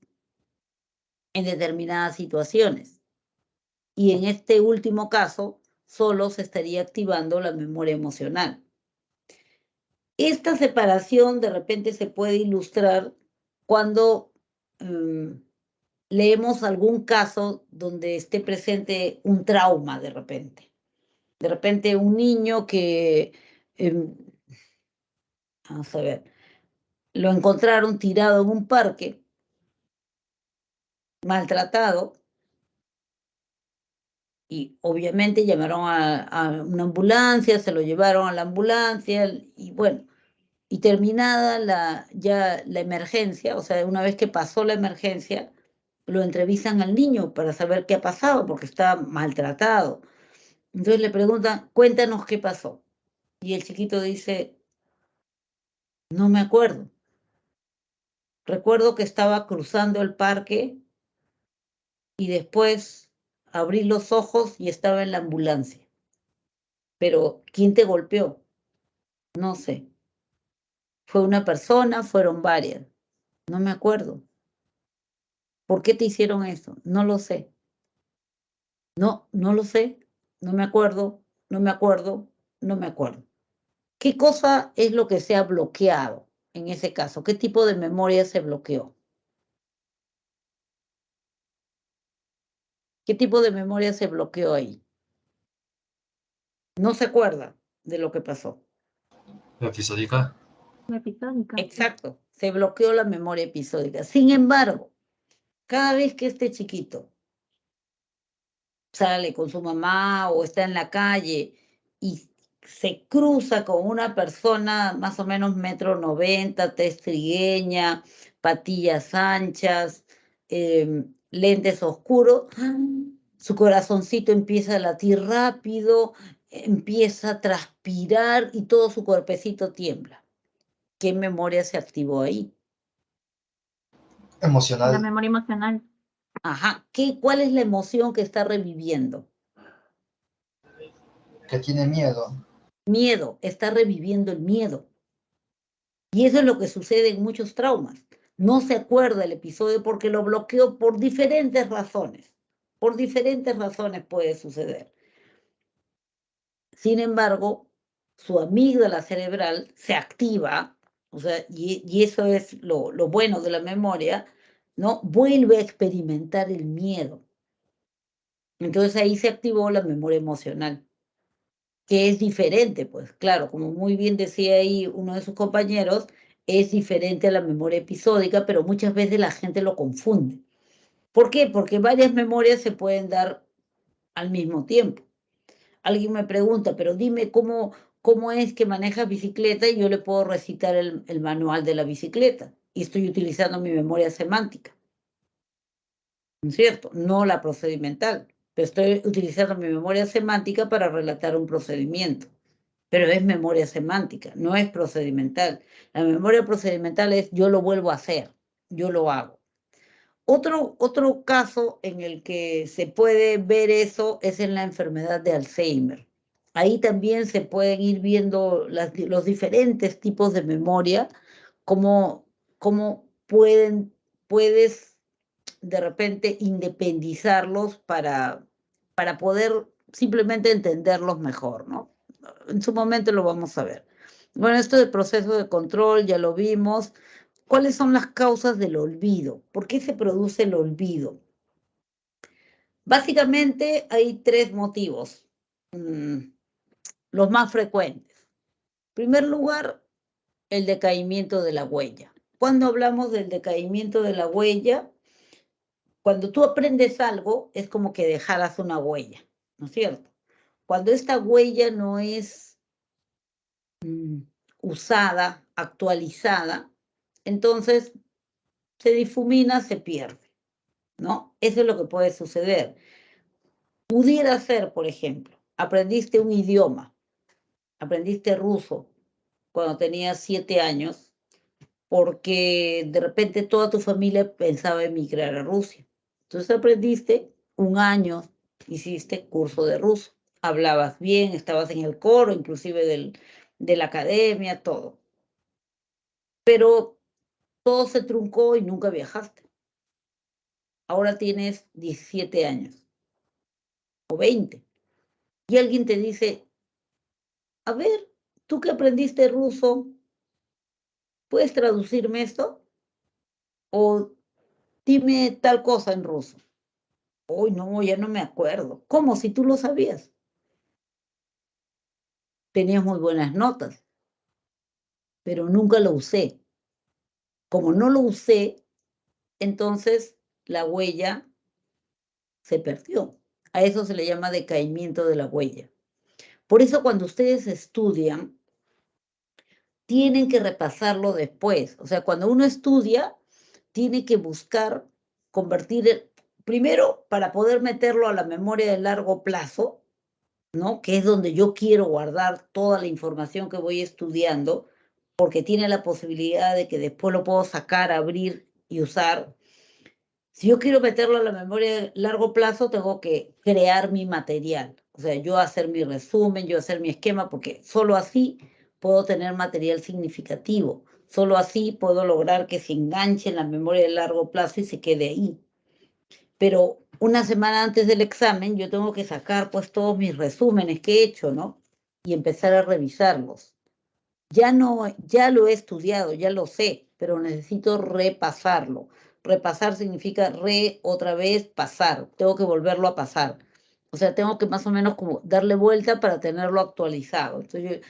en determinadas situaciones. Y en este último caso, solo se estaría activando la memoria emocional. Esta separación de repente se puede ilustrar cuando leemos algún caso donde esté presente un trauma de repente. De repente un niño que, vamos a ver, lo encontraron tirado en un parque, maltratado, y obviamente llamaron a una ambulancia, se lo llevaron a la ambulancia, y bueno, y terminada ya la emergencia, o sea, una vez que pasó la emergencia, lo entrevistan al niño para saber qué ha pasado, porque está maltratado. Entonces le preguntan, cuéntanos qué pasó. Y el chiquito dice, no me acuerdo. Recuerdo que estaba cruzando el parque y después abrí los ojos y estaba en la ambulancia. Pero, ¿quién te golpeó? No sé. ¿Fue una persona? ¿Fueron varias? No me acuerdo. ¿Por qué te hicieron eso? No lo sé. No, no lo sé. No me acuerdo, no me acuerdo, no me acuerdo. ¿Qué cosa es lo que se ha bloqueado en ese caso? ¿Qué tipo de memoria se bloqueó? ¿Qué tipo de memoria se bloqueó ahí? No se acuerda de lo que pasó. ¿La episódica? La episódica. Exacto, se bloqueó la memoria episódica. Sin embargo, cada vez que este chiquito sale con su mamá o está en la calle y se cruza con una persona más o menos 1,90 m, tez trigueña, patillas anchas, lentes oscuros, su corazoncito empieza a latir rápido, empieza a transpirar y todo su cuerpecito tiembla. ¿Qué memoria se activó ahí? La Emocional. memoria emocional. Ajá, ¿cuál es la emoción que está reviviendo? Que tiene miedo. Miedo, está reviviendo el miedo. Y eso es lo que sucede en muchos traumas. No se acuerda el episodio porque lo bloqueó por diferentes razones. Por diferentes razones puede suceder. Sin embargo, su amígdala cerebral se activa, o sea, y eso es lo bueno de la memoria, ¿no? Vuelve a experimentar el miedo. Entonces ahí se activó la memoria emocional, que es diferente, pues claro, como muy bien decía ahí uno de sus compañeros, es diferente a la memoria episódica, pero muchas veces la gente lo confunde. ¿Por qué? Porque varias memorias se pueden dar al mismo tiempo. Alguien me pregunta, pero dime cómo es que manejas bicicleta, y yo le puedo recitar el manual de la bicicleta y estoy utilizando mi memoria semántica. ¿no es cierto? No la procedimental. Pero estoy utilizando mi memoria semántica para relatar un procedimiento. Pero es memoria semántica, no es procedimental. La memoria procedimental es yo lo vuelvo a hacer, yo lo hago. Otro caso en el que se puede ver eso es en la enfermedad de Alzheimer. Ahí también se pueden ir viendo los diferentes tipos de memoria, cómo puedes de repente independizarlos para poder simplemente entenderlos mejor, ¿no? En su momento lo vamos a ver. Bueno, esto del proceso de control ya lo vimos. ¿Cuáles son las causas del olvido? ¿Por qué se produce el olvido? Básicamente hay 3 motivos, los más frecuentes. En primer lugar, el decaimiento de la huella. Cuando hablamos del decaimiento de la huella, cuando tú aprendes algo, es como que dejaras una huella, ¿no es cierto? Cuando esta huella no es usada, actualizada, entonces se difumina, se pierde, ¿no? Eso es lo que puede suceder. Pudiera ser, por ejemplo, aprendiste un idioma, aprendiste ruso cuando tenías 7 años, porque de repente toda tu familia pensaba emigrar a Rusia. Entonces aprendiste 1 año, hiciste curso de ruso, hablabas bien, estabas en el coro, inclusive de la academia, todo. Pero todo se truncó y nunca viajaste. Ahora tienes 17 años o 20. Y alguien te dice, a ver, tú que aprendiste ruso, ¿puedes traducirme esto? O dime tal cosa en ruso. Uy, no, ya no me acuerdo. ¿Cómo? Si tú lo sabías. Tenías muy buenas notas, pero nunca lo usé. Como no lo usé, entonces la huella se perdió. A eso se le llama decaimiento de la huella. Por eso cuando ustedes estudian, tienen que repasarlo después. O sea, cuando uno estudia, tiene que buscar convertir, primero para poder meterlo a la memoria de largo plazo, ¿no? Que es donde yo quiero guardar toda la información que voy estudiando, porque tiene la posibilidad de que después lo puedo sacar, abrir y usar. Si yo quiero meterlo a la memoria de largo plazo, tengo que crear mi material. O sea, yo hacer mi resumen, yo hacer mi esquema, porque solo así puedo tener material significativo. Solo así puedo lograr que se enganche en la memoria de largo plazo y se quede ahí. Pero una semana antes del examen yo tengo que sacar pues todos mis resúmenes que he hecho, ¿no? Y empezar a revisarlos. Ya lo he estudiado, ya lo sé, pero necesito repasarlo. Repasar significa otra vez pasar. Tengo que volverlo a pasar. O sea, tengo que más o menos como darle vuelta para tenerlo actualizado. Entonces,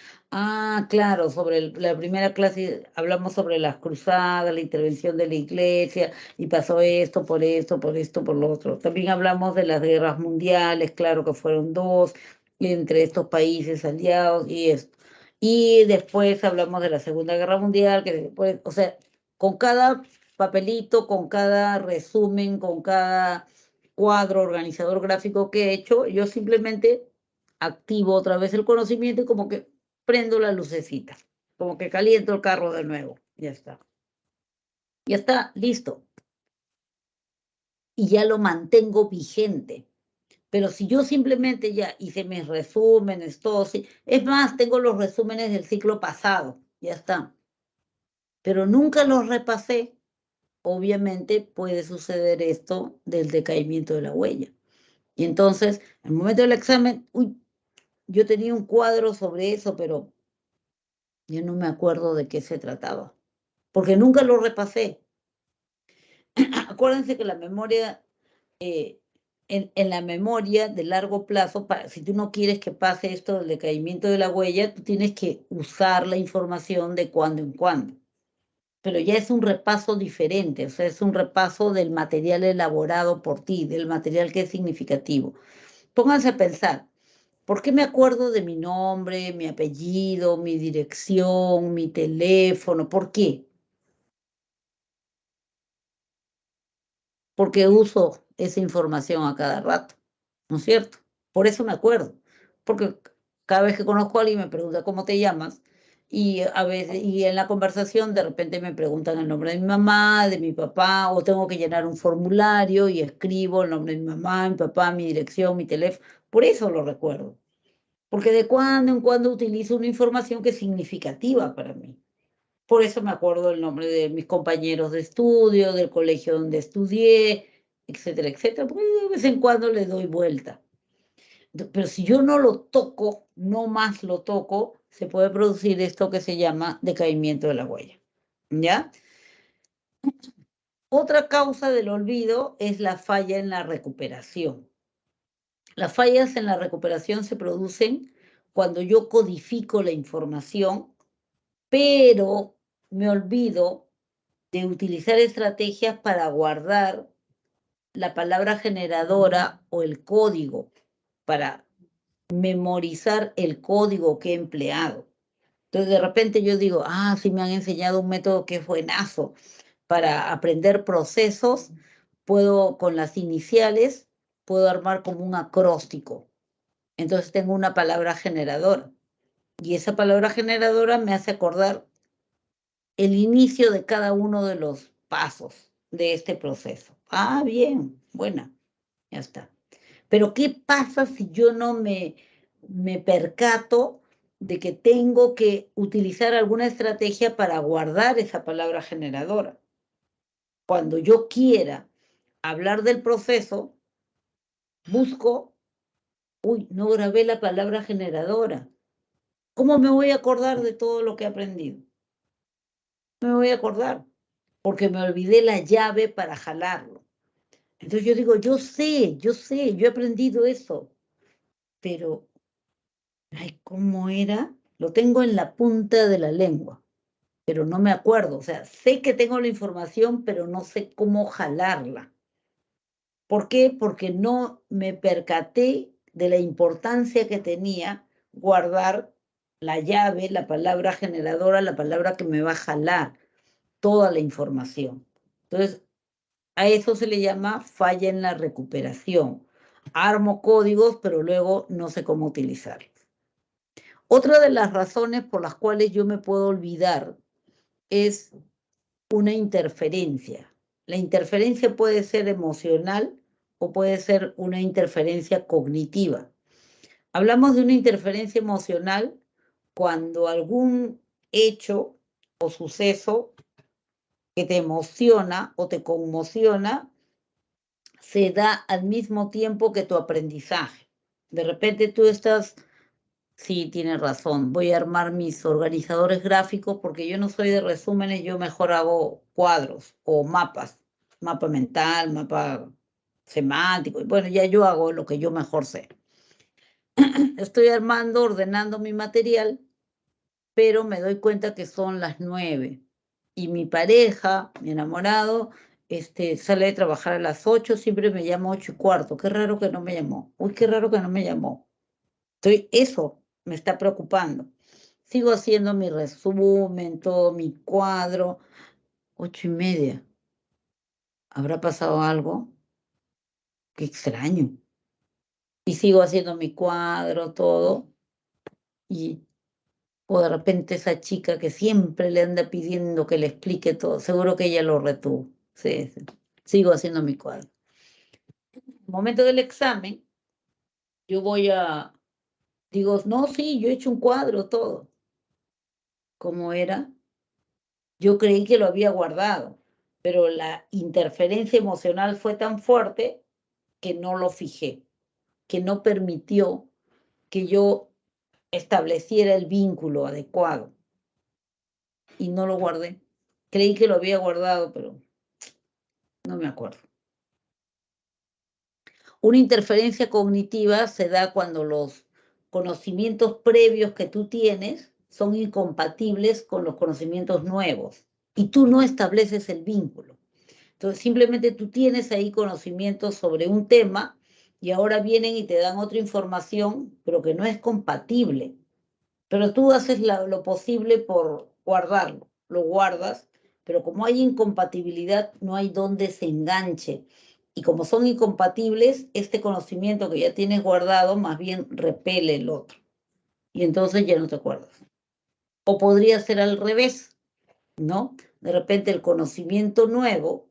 claro, sobre la primera clase hablamos sobre las cruzadas, la intervención de la iglesia, y pasó esto, por esto, por esto, por lo otro. También hablamos de las guerras mundiales, claro que fueron 2, entre estos países aliados y esto. Y después hablamos de la Segunda Guerra Mundial, que después, o sea, con cada papelito, con cada resumen, con cada cuadro organizador gráfico que he hecho, yo simplemente activo otra vez el conocimiento y como que prendo la lucecita, como que caliento el carro de nuevo, ya está. Ya está, listo. Y ya lo mantengo vigente. Pero si yo simplemente ya hice mis resúmenes, todo, sí, es más, tengo los resúmenes del ciclo pasado, ya está. Pero nunca los repasé, obviamente puede suceder esto del decaimiento de la huella. Y entonces, en el momento del examen, yo tenía un cuadro sobre eso, pero yo no me acuerdo de qué se trataba, porque nunca lo repasé. Acuérdense que la memoria, en la memoria de largo plazo, si tú no quieres que pase esto del decaimiento de la huella, tú tienes que usar la información de cuando en cuando. Pero ya es un repaso diferente, o sea, es un repaso del material elaborado por ti, del material que es significativo. Pónganse a pensar, ¿por qué me acuerdo de mi nombre, mi apellido, mi dirección, mi teléfono? ¿Por qué? porque uso esa información a cada rato, ¿no es cierto? Por eso me acuerdo, porque cada vez que conozco a alguien me pregunta cómo te llamas, y a veces, y en la conversación de repente me preguntan el nombre de mi mamá, de mi papá, o tengo que llenar un formulario y escribo el nombre de mi mamá, mi papá, mi dirección, mi teléfono, por eso lo recuerdo, porque de cuando en cuando utilizo una información que es significativa para mí. Por eso me acuerdo el nombre de mis compañeros de estudio, del colegio donde estudié, etcétera, etcétera, porque de vez en cuando le doy vuelta. Pero si yo no lo toco, no más lo toco, se puede producir esto que se llama decaimiento de la huella, ¿ya? Otra causa del olvido es la falla en la recuperación. Las fallas en la recuperación se producen cuando yo codifico la información, pero me olvido de utilizar estrategias para guardar la palabra generadora o el código, para memorizar el código que he empleado. Entonces, de repente yo digo, sí me han enseñado un método que es buenazo para aprender procesos, puedo, con las iniciales, puedo armar como un acróstico. Entonces tengo una palabra generadora. Y esa palabra generadora me hace acordar el inicio de cada uno de los pasos de este proceso. Bien, buena, ya está. Pero ¿qué pasa si yo no me percato de que tengo que utilizar alguna estrategia para guardar esa palabra generadora? Cuando yo quiera hablar del proceso, busco, no grabé la palabra generadora. ¿Cómo me voy a acordar de todo lo que he aprendido? No me voy a acordar, porque me olvidé la llave para jalarlo. Entonces yo digo, yo sé, yo he aprendido eso, pero, ¿cómo era? Lo tengo en la punta de la lengua, pero no me acuerdo. O sea, sé que tengo la información, pero no sé cómo jalarla. ¿Por qué? Porque no me percaté de la importancia que tenía guardar la llave, la palabra generadora, la palabra que me va a jalar toda la información. Entonces, a eso se le llama falla en la recuperación. Armo códigos, pero luego no sé cómo utilizarlos. Otra de las razones por las cuales yo me puedo olvidar es una interferencia. La interferencia puede ser emocional o puede ser una interferencia cognitiva. Hablamos de una interferencia emocional cuando algún hecho o suceso que te emociona o te conmociona se da al mismo tiempo que tu aprendizaje. De repente tú estás, sí, tienes razón, voy a armar mis organizadores gráficos porque yo no soy de resúmenes, yo mejor hago cuadros o mapas, mapa mental, mapa semántico, y bueno, ya yo hago lo que yo mejor sé. Estoy armando, ordenando mi material, pero me doy cuenta que son las 9 y mi pareja, mi enamorado, sale de trabajar a las 8, siempre me llama 8:15. Qué raro que no me llamó. Uy, qué raro que no me llamó. Eso me está preocupando. Sigo haciendo mi resumen, todo mi cuadro. 8:30. ¿Habrá pasado algo? Qué extraño. Y sigo haciendo mi cuadro, todo. O de repente esa chica que siempre le anda pidiendo que le explique todo, seguro que ella lo retuvo. Sí. Sigo haciendo mi cuadro. En el momento del examen, yo digo, no, sí, yo he hecho un cuadro, todo. ¿Cómo era? Yo creí que lo había guardado, pero la interferencia emocional fue tan fuerte que no lo fijé, que no permitió que yo estableciera el vínculo adecuado. Y no lo guardé. Creí que lo había guardado, pero no me acuerdo. Una interferencia cognitiva se da cuando los conocimientos previos que tú tienes son incompatibles con los conocimientos nuevos y tú no estableces el vínculo. Entonces, simplemente tú tienes ahí conocimientos sobre un tema y ahora vienen y te dan otra información, pero que no es compatible. Pero tú haces lo posible por guardarlo, lo guardas pero como hay incompatibilidad, no hay dónde se enganche. Y como son incompatibles, este conocimiento que ya tienes guardado más bien repele el otro. Y entonces ya no te acuerdas. O podría ser al revés, ¿no? De repente el conocimiento nuevo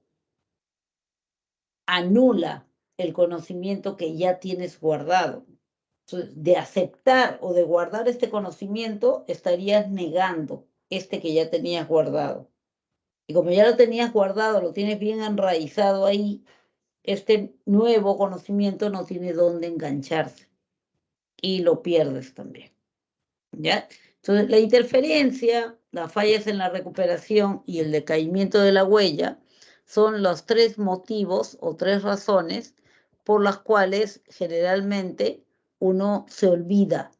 anula el conocimiento que ya tienes guardado. Entonces, de aceptar o de guardar este conocimiento, estarías negando este que ya tenías guardado. Y como ya lo tenías guardado, lo tienes bien enraizado ahí, este nuevo conocimiento no tiene dónde engancharse y lo pierdes también. ¿Ya? Entonces, la interferencia, las fallas en la recuperación y el decaimiento de la huella son los 3 motivos o 3 razones por las cuales generalmente uno se olvida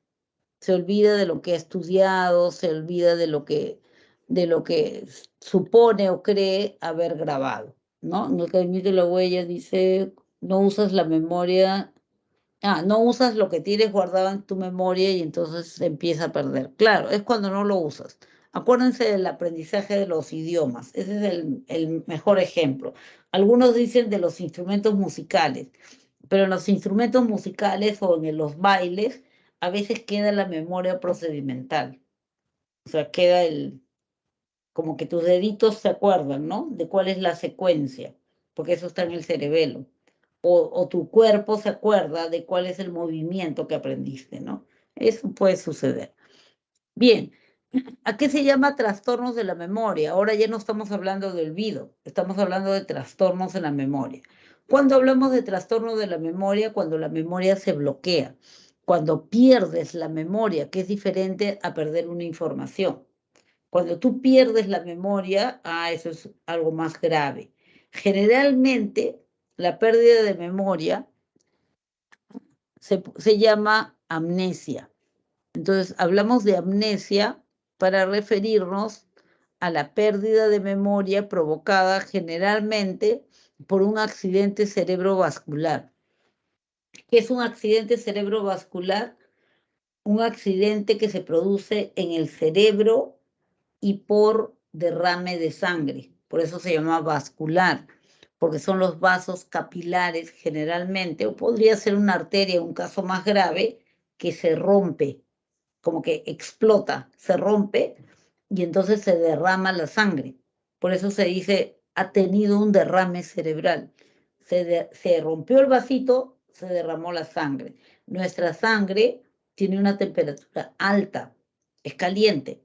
de lo que ha estudiado, se olvida de lo que supone o cree haber grabado, ¿no? En el decaimiento de la huella dice, no usas la memoria. No usas lo que tienes guardado en tu memoria y entonces se empieza a perder. Claro, es cuando no lo usas. Acuérdense del aprendizaje de los idiomas. Ese es el mejor ejemplo. Algunos dicen de los instrumentos musicales, pero en los instrumentos musicales o en los bailes a veces queda la memoria procedimental. O sea, queda como que tus deditos se acuerdan, ¿no? De cuál es la secuencia, porque eso está en el cerebelo. O tu cuerpo se acuerda de cuál es el movimiento que aprendiste, ¿no? Eso puede suceder. Bien, ¿a qué se llama trastornos de la memoria? Ahora ya no estamos hablando de olvido, estamos hablando de trastornos en la memoria. Cuando hablamos de trastornos de la memoria, cuando la memoria se bloquea, cuando pierdes la memoria, que es diferente a perder una información. Cuando tú pierdes la memoria, eso es algo más grave. Generalmente, la pérdida de memoria se llama amnesia. Entonces, hablamos de amnesia para referirnos a la pérdida de memoria provocada generalmente por un accidente cerebrovascular. ¿Qué es un accidente cerebrovascular? Un accidente que se produce en el cerebro y por derrame de sangre. Por eso se llama vascular, porque son los vasos capilares generalmente, o podría ser una arteria en un caso más grave, que se rompe, como que explota, se rompe y entonces se derrama la sangre. Por eso se dice, ha tenido un derrame cerebral. Se rompió el vasito, se derramó la sangre. Nuestra sangre tiene una temperatura alta, es caliente,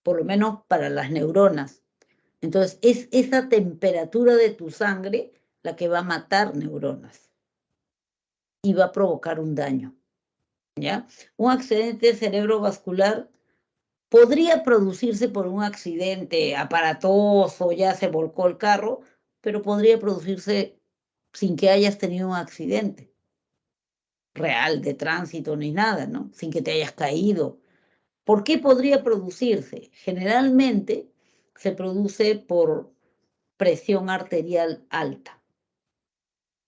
por lo menos para las neuronas. Entonces, es esa temperatura de tu sangre la que va a matar neuronas y va a provocar un daño, ¿ya? Un accidente cerebrovascular podría producirse por un accidente aparatoso, ya se volcó el carro, pero podría producirse sin que hayas tenido un accidente real de tránsito ni nada, ¿no? Sin que te hayas caído. ¿Por qué podría producirse? Generalmente se produce por presión arterial alta.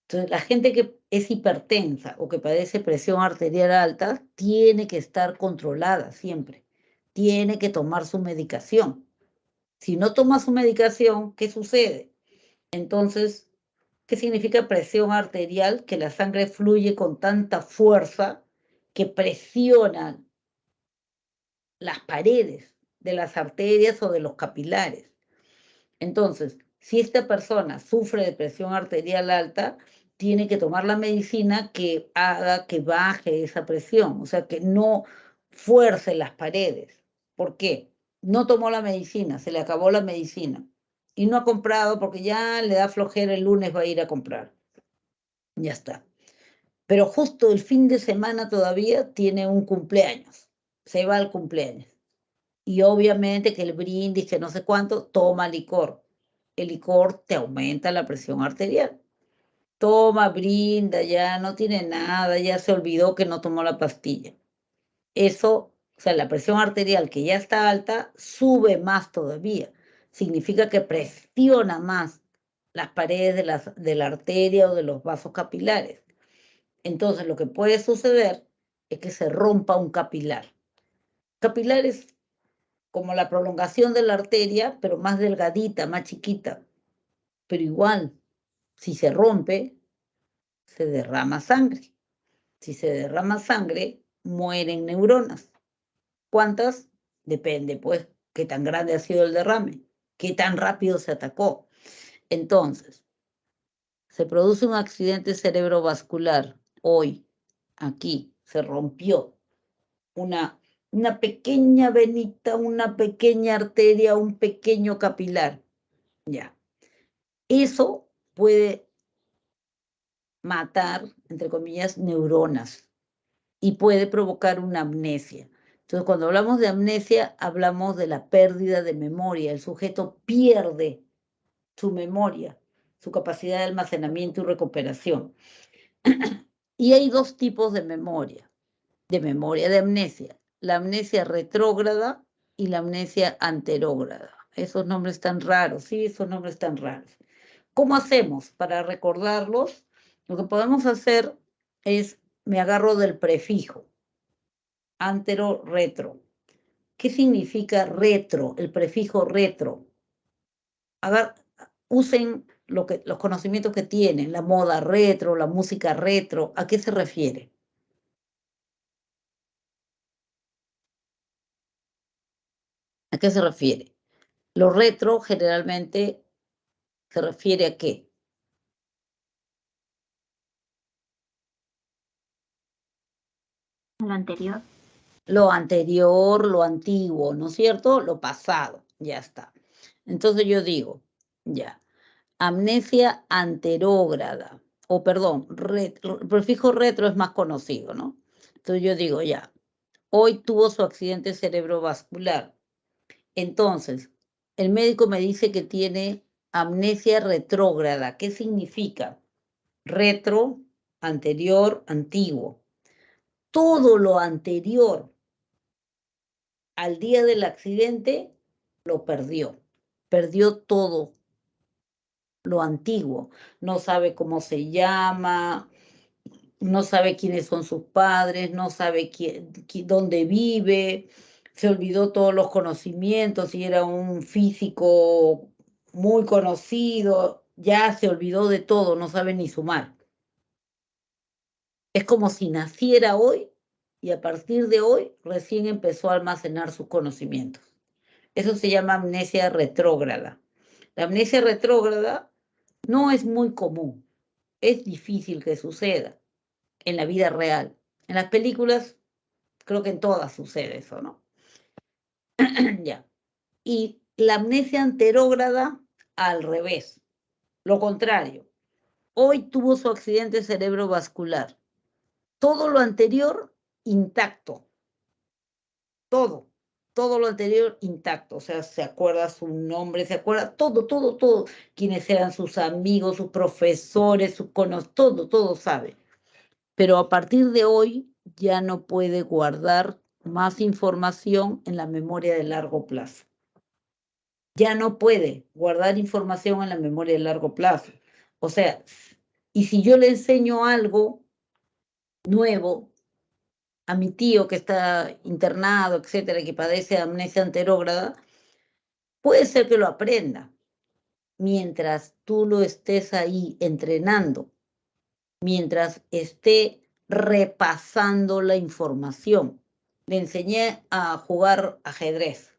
Entonces, la gente que es hipertensa o que padece presión arterial alta tiene que estar controlada siempre. Tiene que tomar su medicación. Si no toma su medicación, ¿qué sucede? Entonces, ¿qué significa presión arterial? Que la sangre fluye con tanta fuerza que presiona las paredes de las arterias o de los capilares. Entonces, si esta persona sufre de presión arterial alta, tiene que tomar la medicina que haga que baje esa presión, o sea, que no fuerce las paredes. ¿Por qué? No tomó la medicina, se le acabó la medicina y no ha comprado porque ya le da flojera, el lunes va a ir a comprar. Ya está. Pero justo el fin de semana todavía tiene un cumpleaños, se va al cumpleaños. Y obviamente que el brindis, que no sé cuánto, toma licor. El licor te aumenta la presión arterial. Toma, brinda, ya no tiene nada, ya se olvidó que no tomó la pastilla. Eso, o sea, la presión arterial que ya está alta, sube más todavía. Significa que presiona más las paredes de la arteria o de los vasos capilares. Entonces, lo que puede suceder es que se rompa un capilar. Capilar es como la prolongación de la arteria, pero más delgadita, más chiquita. Pero igual, si se rompe, se derrama sangre. Si se derrama sangre, mueren neuronas. ¿Cuántas? Depende, pues, qué tan grande ha sido el derrame, qué tan rápido se atacó. Entonces, se produce un accidente cerebrovascular hoy, aquí, se rompió una pequeña venita, una pequeña arteria, un pequeño capilar. Ya. Eso puede matar, entre comillas, neuronas y puede provocar una amnesia. Entonces, cuando hablamos de amnesia, hablamos de la pérdida de memoria. El sujeto pierde su memoria, su capacidad de almacenamiento y recuperación. Y hay dos tipos de memoria de amnesia. La amnesia retrógrada y la amnesia anterógrada. Esos nombres tan raros, sí, esos nombres tan raros. ¿Cómo hacemos para recordarlos? Lo que podemos hacer es, me agarro del prefijo, antero, retro. ¿Qué significa retro? El prefijo retro. Usen los conocimientos que tienen, la moda retro, la música retro. ¿A qué se refiere? ¿A qué se refiere? Lo retro generalmente se refiere a qué. Lo anterior. Lo anterior, lo antiguo, ¿no es cierto? Lo pasado, ya está. Entonces yo digo, ya, amnesia anterógrada, o perdón, el prefijo retro es más conocido, ¿no? Entonces yo digo, ya, hoy tuvo su accidente cerebrovascular. Entonces, el médico me dice que tiene amnesia retrógrada. ¿Qué significa? Retro, anterior, antiguo. Todo lo anterior al día del accidente lo perdió. Perdió todo lo antiguo. No sabe cómo se llama, no sabe quiénes son sus padres, no sabe dónde vive, se olvidó todos los conocimientos, y era un físico muy conocido, ya se olvidó de todo, no sabe ni sumar. Es como si naciera hoy y a partir de hoy recién empezó a almacenar sus conocimientos. Eso se llama amnesia retrógrada. La amnesia retrógrada no es muy común, es difícil que suceda en la vida real. En las películas, creo que en todas sucede eso, ¿no? Ya. Y la amnesia anterógrada, al revés, lo contrario. Hoy tuvo su accidente cerebrovascular. Todo lo anterior intacto. Todo lo anterior intacto. O sea, se acuerda su nombre, se acuerda todo. Quiénes eran sus amigos, sus profesores, todo sabe. Pero a partir de hoy ya no puede guardar más información en la memoria de largo plazo. Ya no puede guardar información en la memoria de largo plazo. O sea, y si yo le enseño algo nuevo a mi tío que está internado, etcétera, que padece amnesia anterógrada, puede ser que lo aprenda mientras tú lo estés ahí entrenando, mientras esté repasando la información. Le enseñé a jugar ajedrez.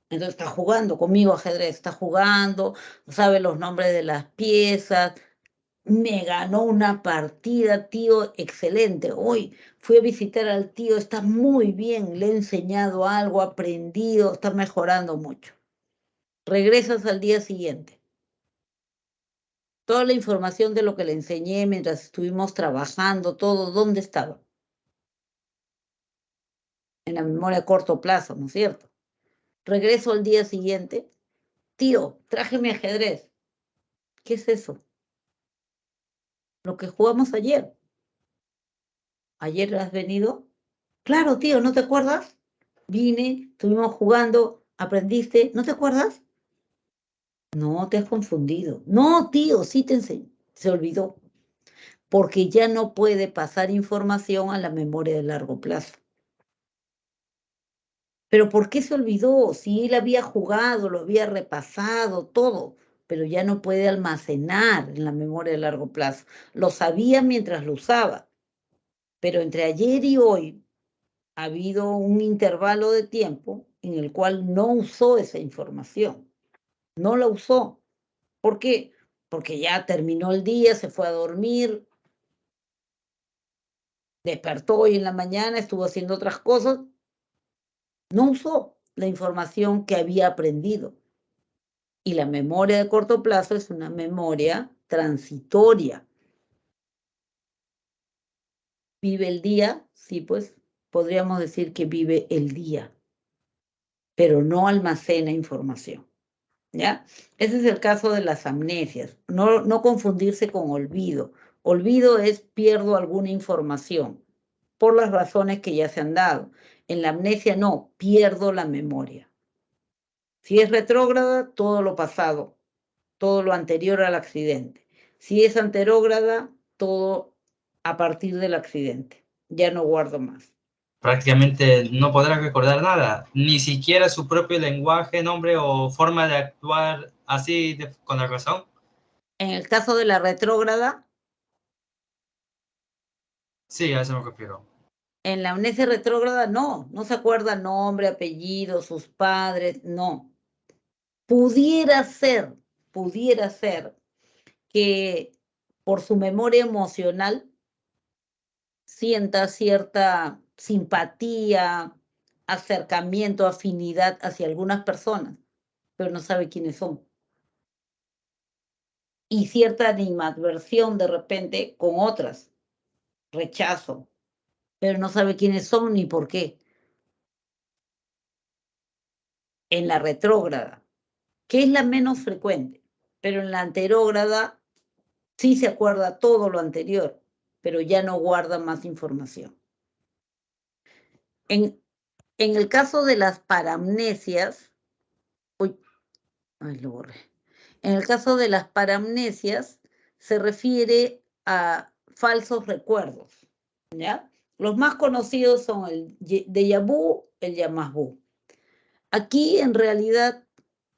Entonces está jugando conmigo ajedrez, está jugando, sabe los nombres de las piezas. Me ganó una partida, tío, excelente. Hoy fui a visitar al tío, está muy bien, le he enseñado algo, ha aprendido, está mejorando mucho. Regresas al día siguiente. Toda la información de lo que le enseñé mientras estuvimos trabajando, todo, ¿dónde estaba? En la memoria a corto plazo, ¿no es cierto? Regreso al día siguiente. Tío, traje mi ajedrez. ¿Qué es eso? Lo que jugamos ayer. ¿Ayer has venido? Claro, tío, ¿no te acuerdas? Vine, estuvimos jugando, aprendiste, ¿no te acuerdas? No, te has confundido. No, tío, sí te enseñé. Se olvidó. Porque ya no puede pasar información a la memoria de largo plazo. Pero ¿por qué se olvidó? Si él había jugado, lo había repasado, todo, pero ya no puede almacenar en la memoria de largo plazo. Lo sabía mientras lo usaba, pero entre ayer y hoy ha habido un intervalo de tiempo en el cual no usó esa información. No la usó. ¿Por qué? Porque ya terminó el día, se fue a dormir, despertó hoy en la mañana, estuvo haciendo otras cosas, no usó la información que había aprendido. Y la memoria de corto plazo es una memoria transitoria. ¿Vive el día? Sí, pues podríamos decir que vive el día, pero no almacena información. ¿Ya? Ese es el caso de las amnesias. No confundirse con olvido. Olvido es pierdo alguna información por las razones que ya se han dado. En la amnesia no, pierdo la memoria. Si es retrógrada, todo lo pasado, todo lo anterior al accidente. Si es anterógrada, todo a partir del accidente. Ya no guardo más. Prácticamente no podrá recordar nada, ni siquiera su propio lenguaje, nombre o forma de actuar así con la razón. En el caso de la retrógrada, Sí, a eso me refiero. en la amnesia retrógrada no se acuerda nombre, apellido, sus padres, no. Pudiera ser que por su memoria emocional sienta cierta simpatía, acercamiento, afinidad hacia algunas personas, pero no sabe quiénes son. Y cierta animadversión de repente con otras, rechazo, pero no sabe quiénes son ni por qué. En la retrógrada, que es la menos frecuente, pero en la anterógrada sí se acuerda todo lo anterior, pero ya no guarda más información. En el caso de las paramnesias, lo borré. En el caso de las paramnesias se refiere a falsos recuerdos, ¿ya? Los más conocidos son el déjà vu, el jamais vu. Aquí en realidad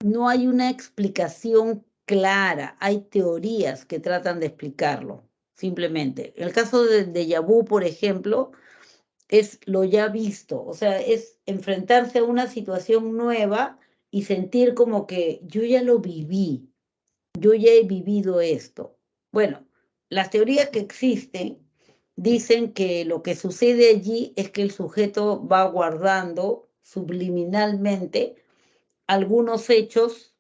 no hay una explicación clara, hay teorías que tratan de explicarlo, simplemente. En el caso del déjà vu, por ejemplo, es lo ya visto, o sea, es enfrentarse a una situación nueva y sentir como que yo ya lo viví, yo ya he vivido esto. Bueno, las teorías que existen dicen que lo que sucede allí es que el sujeto va guardando subliminalmente algunos hechos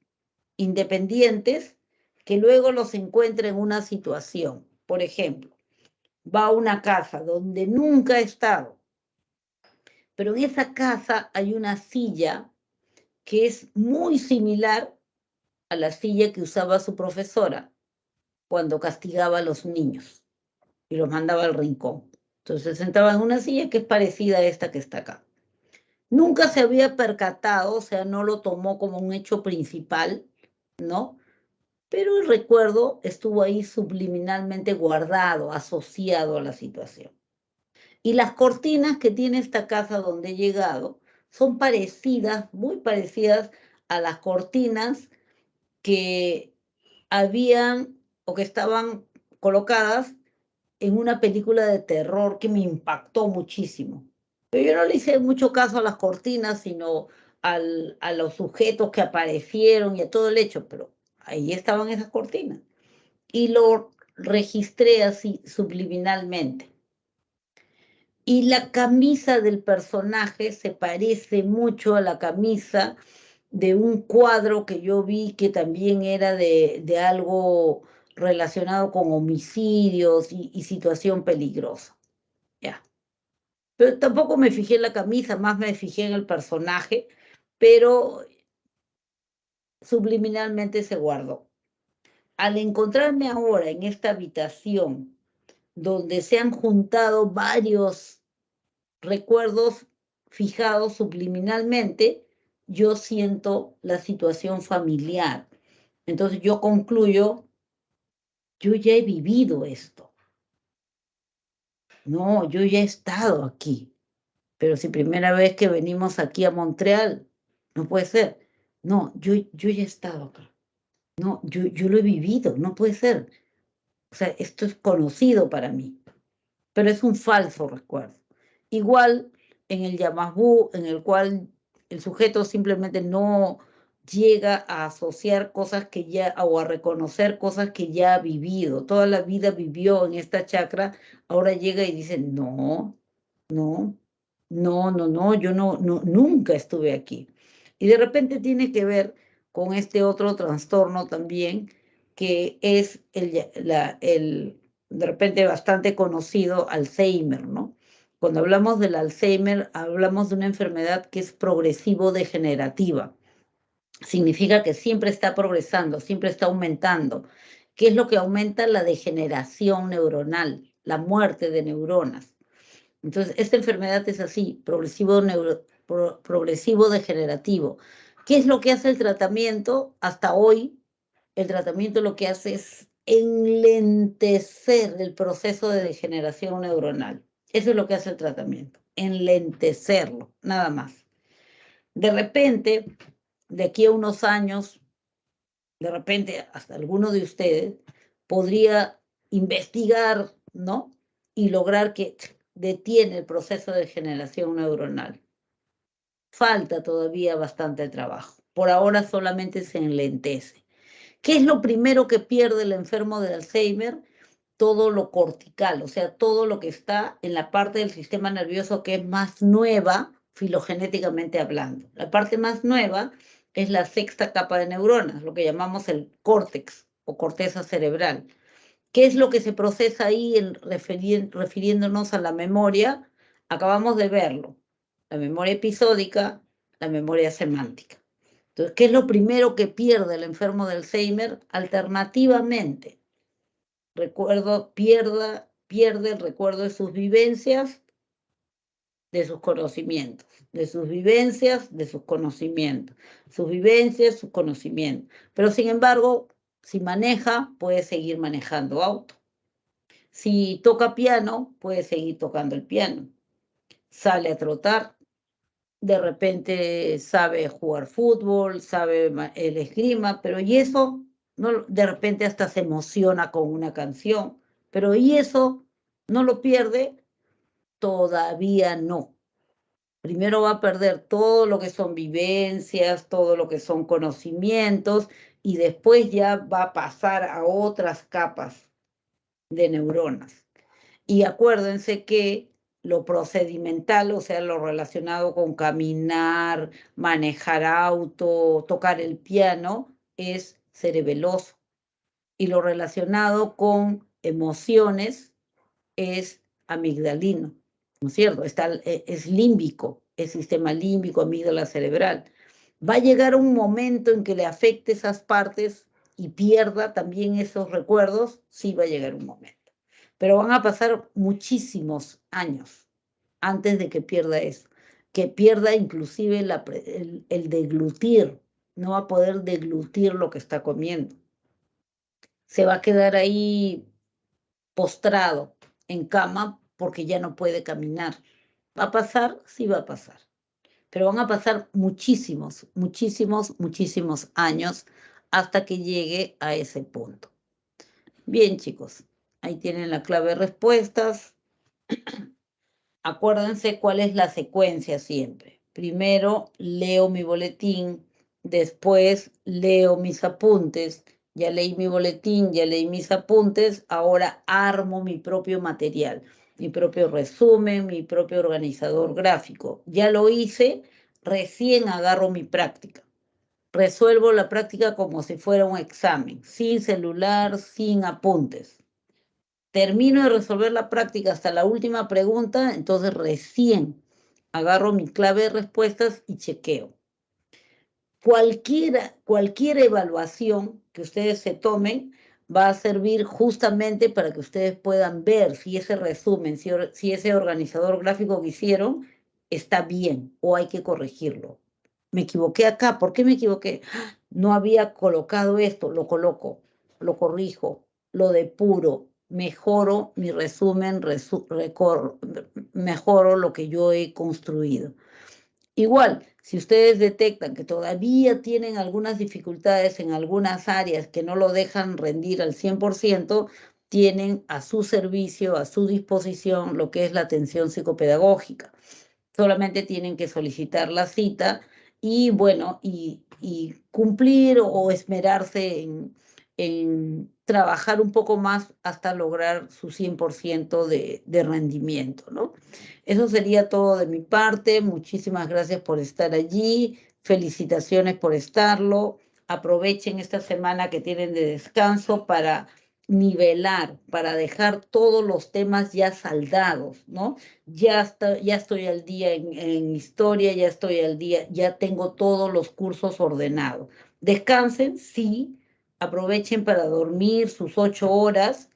independientes que luego los encuentra en una situación. Por ejemplo, va a una casa donde nunca ha estado, pero en esa casa hay una silla que es muy similar a la silla que usaba su profesora cuando castigaba a los niños y los mandaba al rincón. Entonces se sentaba en una silla que es parecida a esta que está acá. Nunca se había percatado, o sea, no lo tomó como un hecho principal, ¿no? Pero el recuerdo estuvo ahí subliminalmente guardado, asociado a la situación. Y las cortinas que tiene esta casa donde he llegado son parecidas, muy parecidas a las cortinas que habían o que estaban colocadas en una película de terror que me impactó muchísimo. Pero yo no le hice mucho caso a las cortinas, sino a los sujetos que aparecieron y a todo el hecho, pero ahí estaban esas cortinas. Y lo registré así subliminalmente. Y la camisa del personaje se parece mucho a la camisa de un cuadro que yo vi que también era de algo relacionado con homicidios y situación peligrosa. Ya. Pero tampoco me fijé en la camisa, más me fijé en el personaje, pero subliminalmente se guardó. Al encontrarme ahora en esta habitación donde se han juntado varios recuerdos fijados subliminalmente, yo siento la situación familiar. Entonces yo concluyo, yo ya he vivido esto. No, yo ya he estado aquí. pero si primera vez que venimos aquí a Montreal, no puede ser. No, yo ya he estado acá. No, yo lo he vivido, no puede ser. O sea, esto es conocido para mí, pero es un falso recuerdo. Igual en el Yamasbú, en el cual el sujeto simplemente no llega a asociar cosas que ya, o a reconocer cosas que ya ha vivido. Toda la vida vivió en esta chakra, ahora llega y dice, no, no, yo nunca estuve aquí. Y de repente tiene que ver con este otro trastorno también, que es de repente bastante conocido, Alzheimer, ¿no? Cuando hablamos del Alzheimer, hablamos de una enfermedad que es progresivo-degenerativa. Significa que siempre está progresando, siempre está aumentando. ¿Qué es lo que aumenta? La degeneración neuronal, la muerte de neuronas. Entonces, esta enfermedad es así, progresivo-degenerativo. ¿Qué es lo que hace el tratamiento? Hasta hoy, el tratamiento lo que hace es enlentecer el proceso de degeneración neuronal. Eso es lo que hace el tratamiento, enlentecerlo, nada más. De repente, de aquí a unos años, de repente hasta alguno de ustedes podría investigar, ¿no? Y lograr que detiene el proceso de degeneración neuronal. Falta todavía bastante trabajo. Por ahora solamente se enlentece. ¿Qué es lo primero que pierde el enfermo de Alzheimer? Todo lo cortical, o sea, todo lo que está en la parte del sistema nervioso que es más nueva, filogenéticamente hablando. La parte más nueva es la sexta capa de neuronas, lo que llamamos el córtex o corteza cerebral. ¿Qué es lo que se procesa ahí refiriéndonos a la memoria? Acabamos de verlo, la memoria episódica, la memoria semántica. Entonces, ¿qué es lo primero que pierde el enfermo de Alzheimer? Alternativamente, pierde el recuerdo de sus vivencias, de sus conocimientos, de sus vivencias, de sus conocimientos, sus vivencias, sus conocimientos. Pero sin embargo, si maneja, puede seguir manejando auto. Si toca piano, puede seguir tocando el piano. Sale a trotar, de repente sabe jugar fútbol, sabe el esgrima, pero y eso, no, de repente hasta se emociona con una canción, pero y eso no lo pierde, todavía no. Primero va a perder todo lo que son vivencias, todo lo que son conocimientos, y después ya va a pasar a otras capas de neuronas. Y acuérdense que lo procedimental, o sea, lo relacionado con caminar, manejar auto, tocar el piano, es cerebeloso. Y lo relacionado con emociones es amigdalino, ¿no es cierto? Es límbico, es sistema límbico, amígdala cerebral. Va a llegar un momento en que le afecte esas partes y pierda también esos recuerdos, sí va a llegar un momento. Pero van a pasar muchísimos años antes de que pierda eso, que pierda inclusive el deglutir, no va a poder deglutir lo que está comiendo. Se va a quedar ahí postrado en cama porque ya no puede caminar. ¿Va a pasar? Sí va a pasar. Pero van a pasar muchísimos años hasta que llegue a ese punto. Bien, chicos, ahí tienen la clave de respuestas. Acuérdense cuál es la secuencia siempre. Primero leo mi boletín, después leo mis apuntes. Ya leí mi boletín, ya leí mis apuntes, ahora armo mi propio material, mi propio resumen, mi propio organizador gráfico. Ya lo hice, recién agarro mi práctica. Resuelvo la práctica como si fuera un examen, sin celular, sin apuntes. Termino de resolver la práctica hasta la última pregunta, entonces recién agarro mi clave de respuestas y chequeo. Cualquier evaluación que ustedes se tomen va a servir justamente para que ustedes puedan ver si ese resumen, si ese organizador gráfico que hicieron está bien o hay que corregirlo. Me equivoqué acá, ¿por qué me equivoqué? No había colocado esto, lo coloco, lo corrijo, lo depuro, mejoro mi resumen, mejoro lo que yo he construido. Igual, si ustedes detectan que todavía tienen algunas dificultades en algunas áreas que no lo dejan rendir al 100%, tienen a su servicio, a su disposición, lo que es la atención psicopedagógica. Solamente tienen que solicitar la cita y, bueno, y cumplir o esmerarse en trabajar un poco más hasta lograr su 100% de rendimiento, ¿no? Eso sería todo de mi parte. Muchísimas gracias por estar allí. Felicitaciones por estarlo. Aprovechen esta semana que tienen de descanso para nivelar, para dejar todos los temas ya saldados, ¿no? Ya estoy al día en historia, ya estoy al día, ya tengo todos los cursos ordenados. Descansen, sí, aprovechen para dormir sus 8 horas,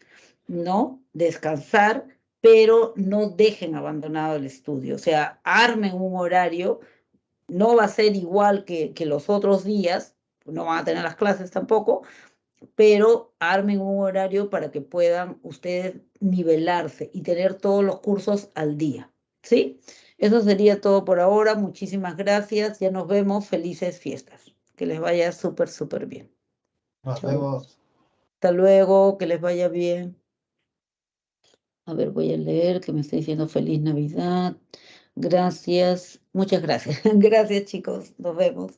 ¿no? Descansar, pero no dejen abandonado el estudio. O sea, armen un horario, no va a ser igual que los otros días, no van a tener las clases tampoco, pero armen un horario para que puedan ustedes nivelarse y tener todos los cursos al día, ¿sí? Eso sería todo por ahora. Muchísimas gracias. Ya nos vemos. Felices fiestas. Que les vaya súper, súper bien. Nos Chao. vemos. Hasta luego. Que les vaya bien. A ver, voy a leer que me está diciendo feliz Navidad. Gracias. Muchas gracias. Gracias, chicos. Nos vemos.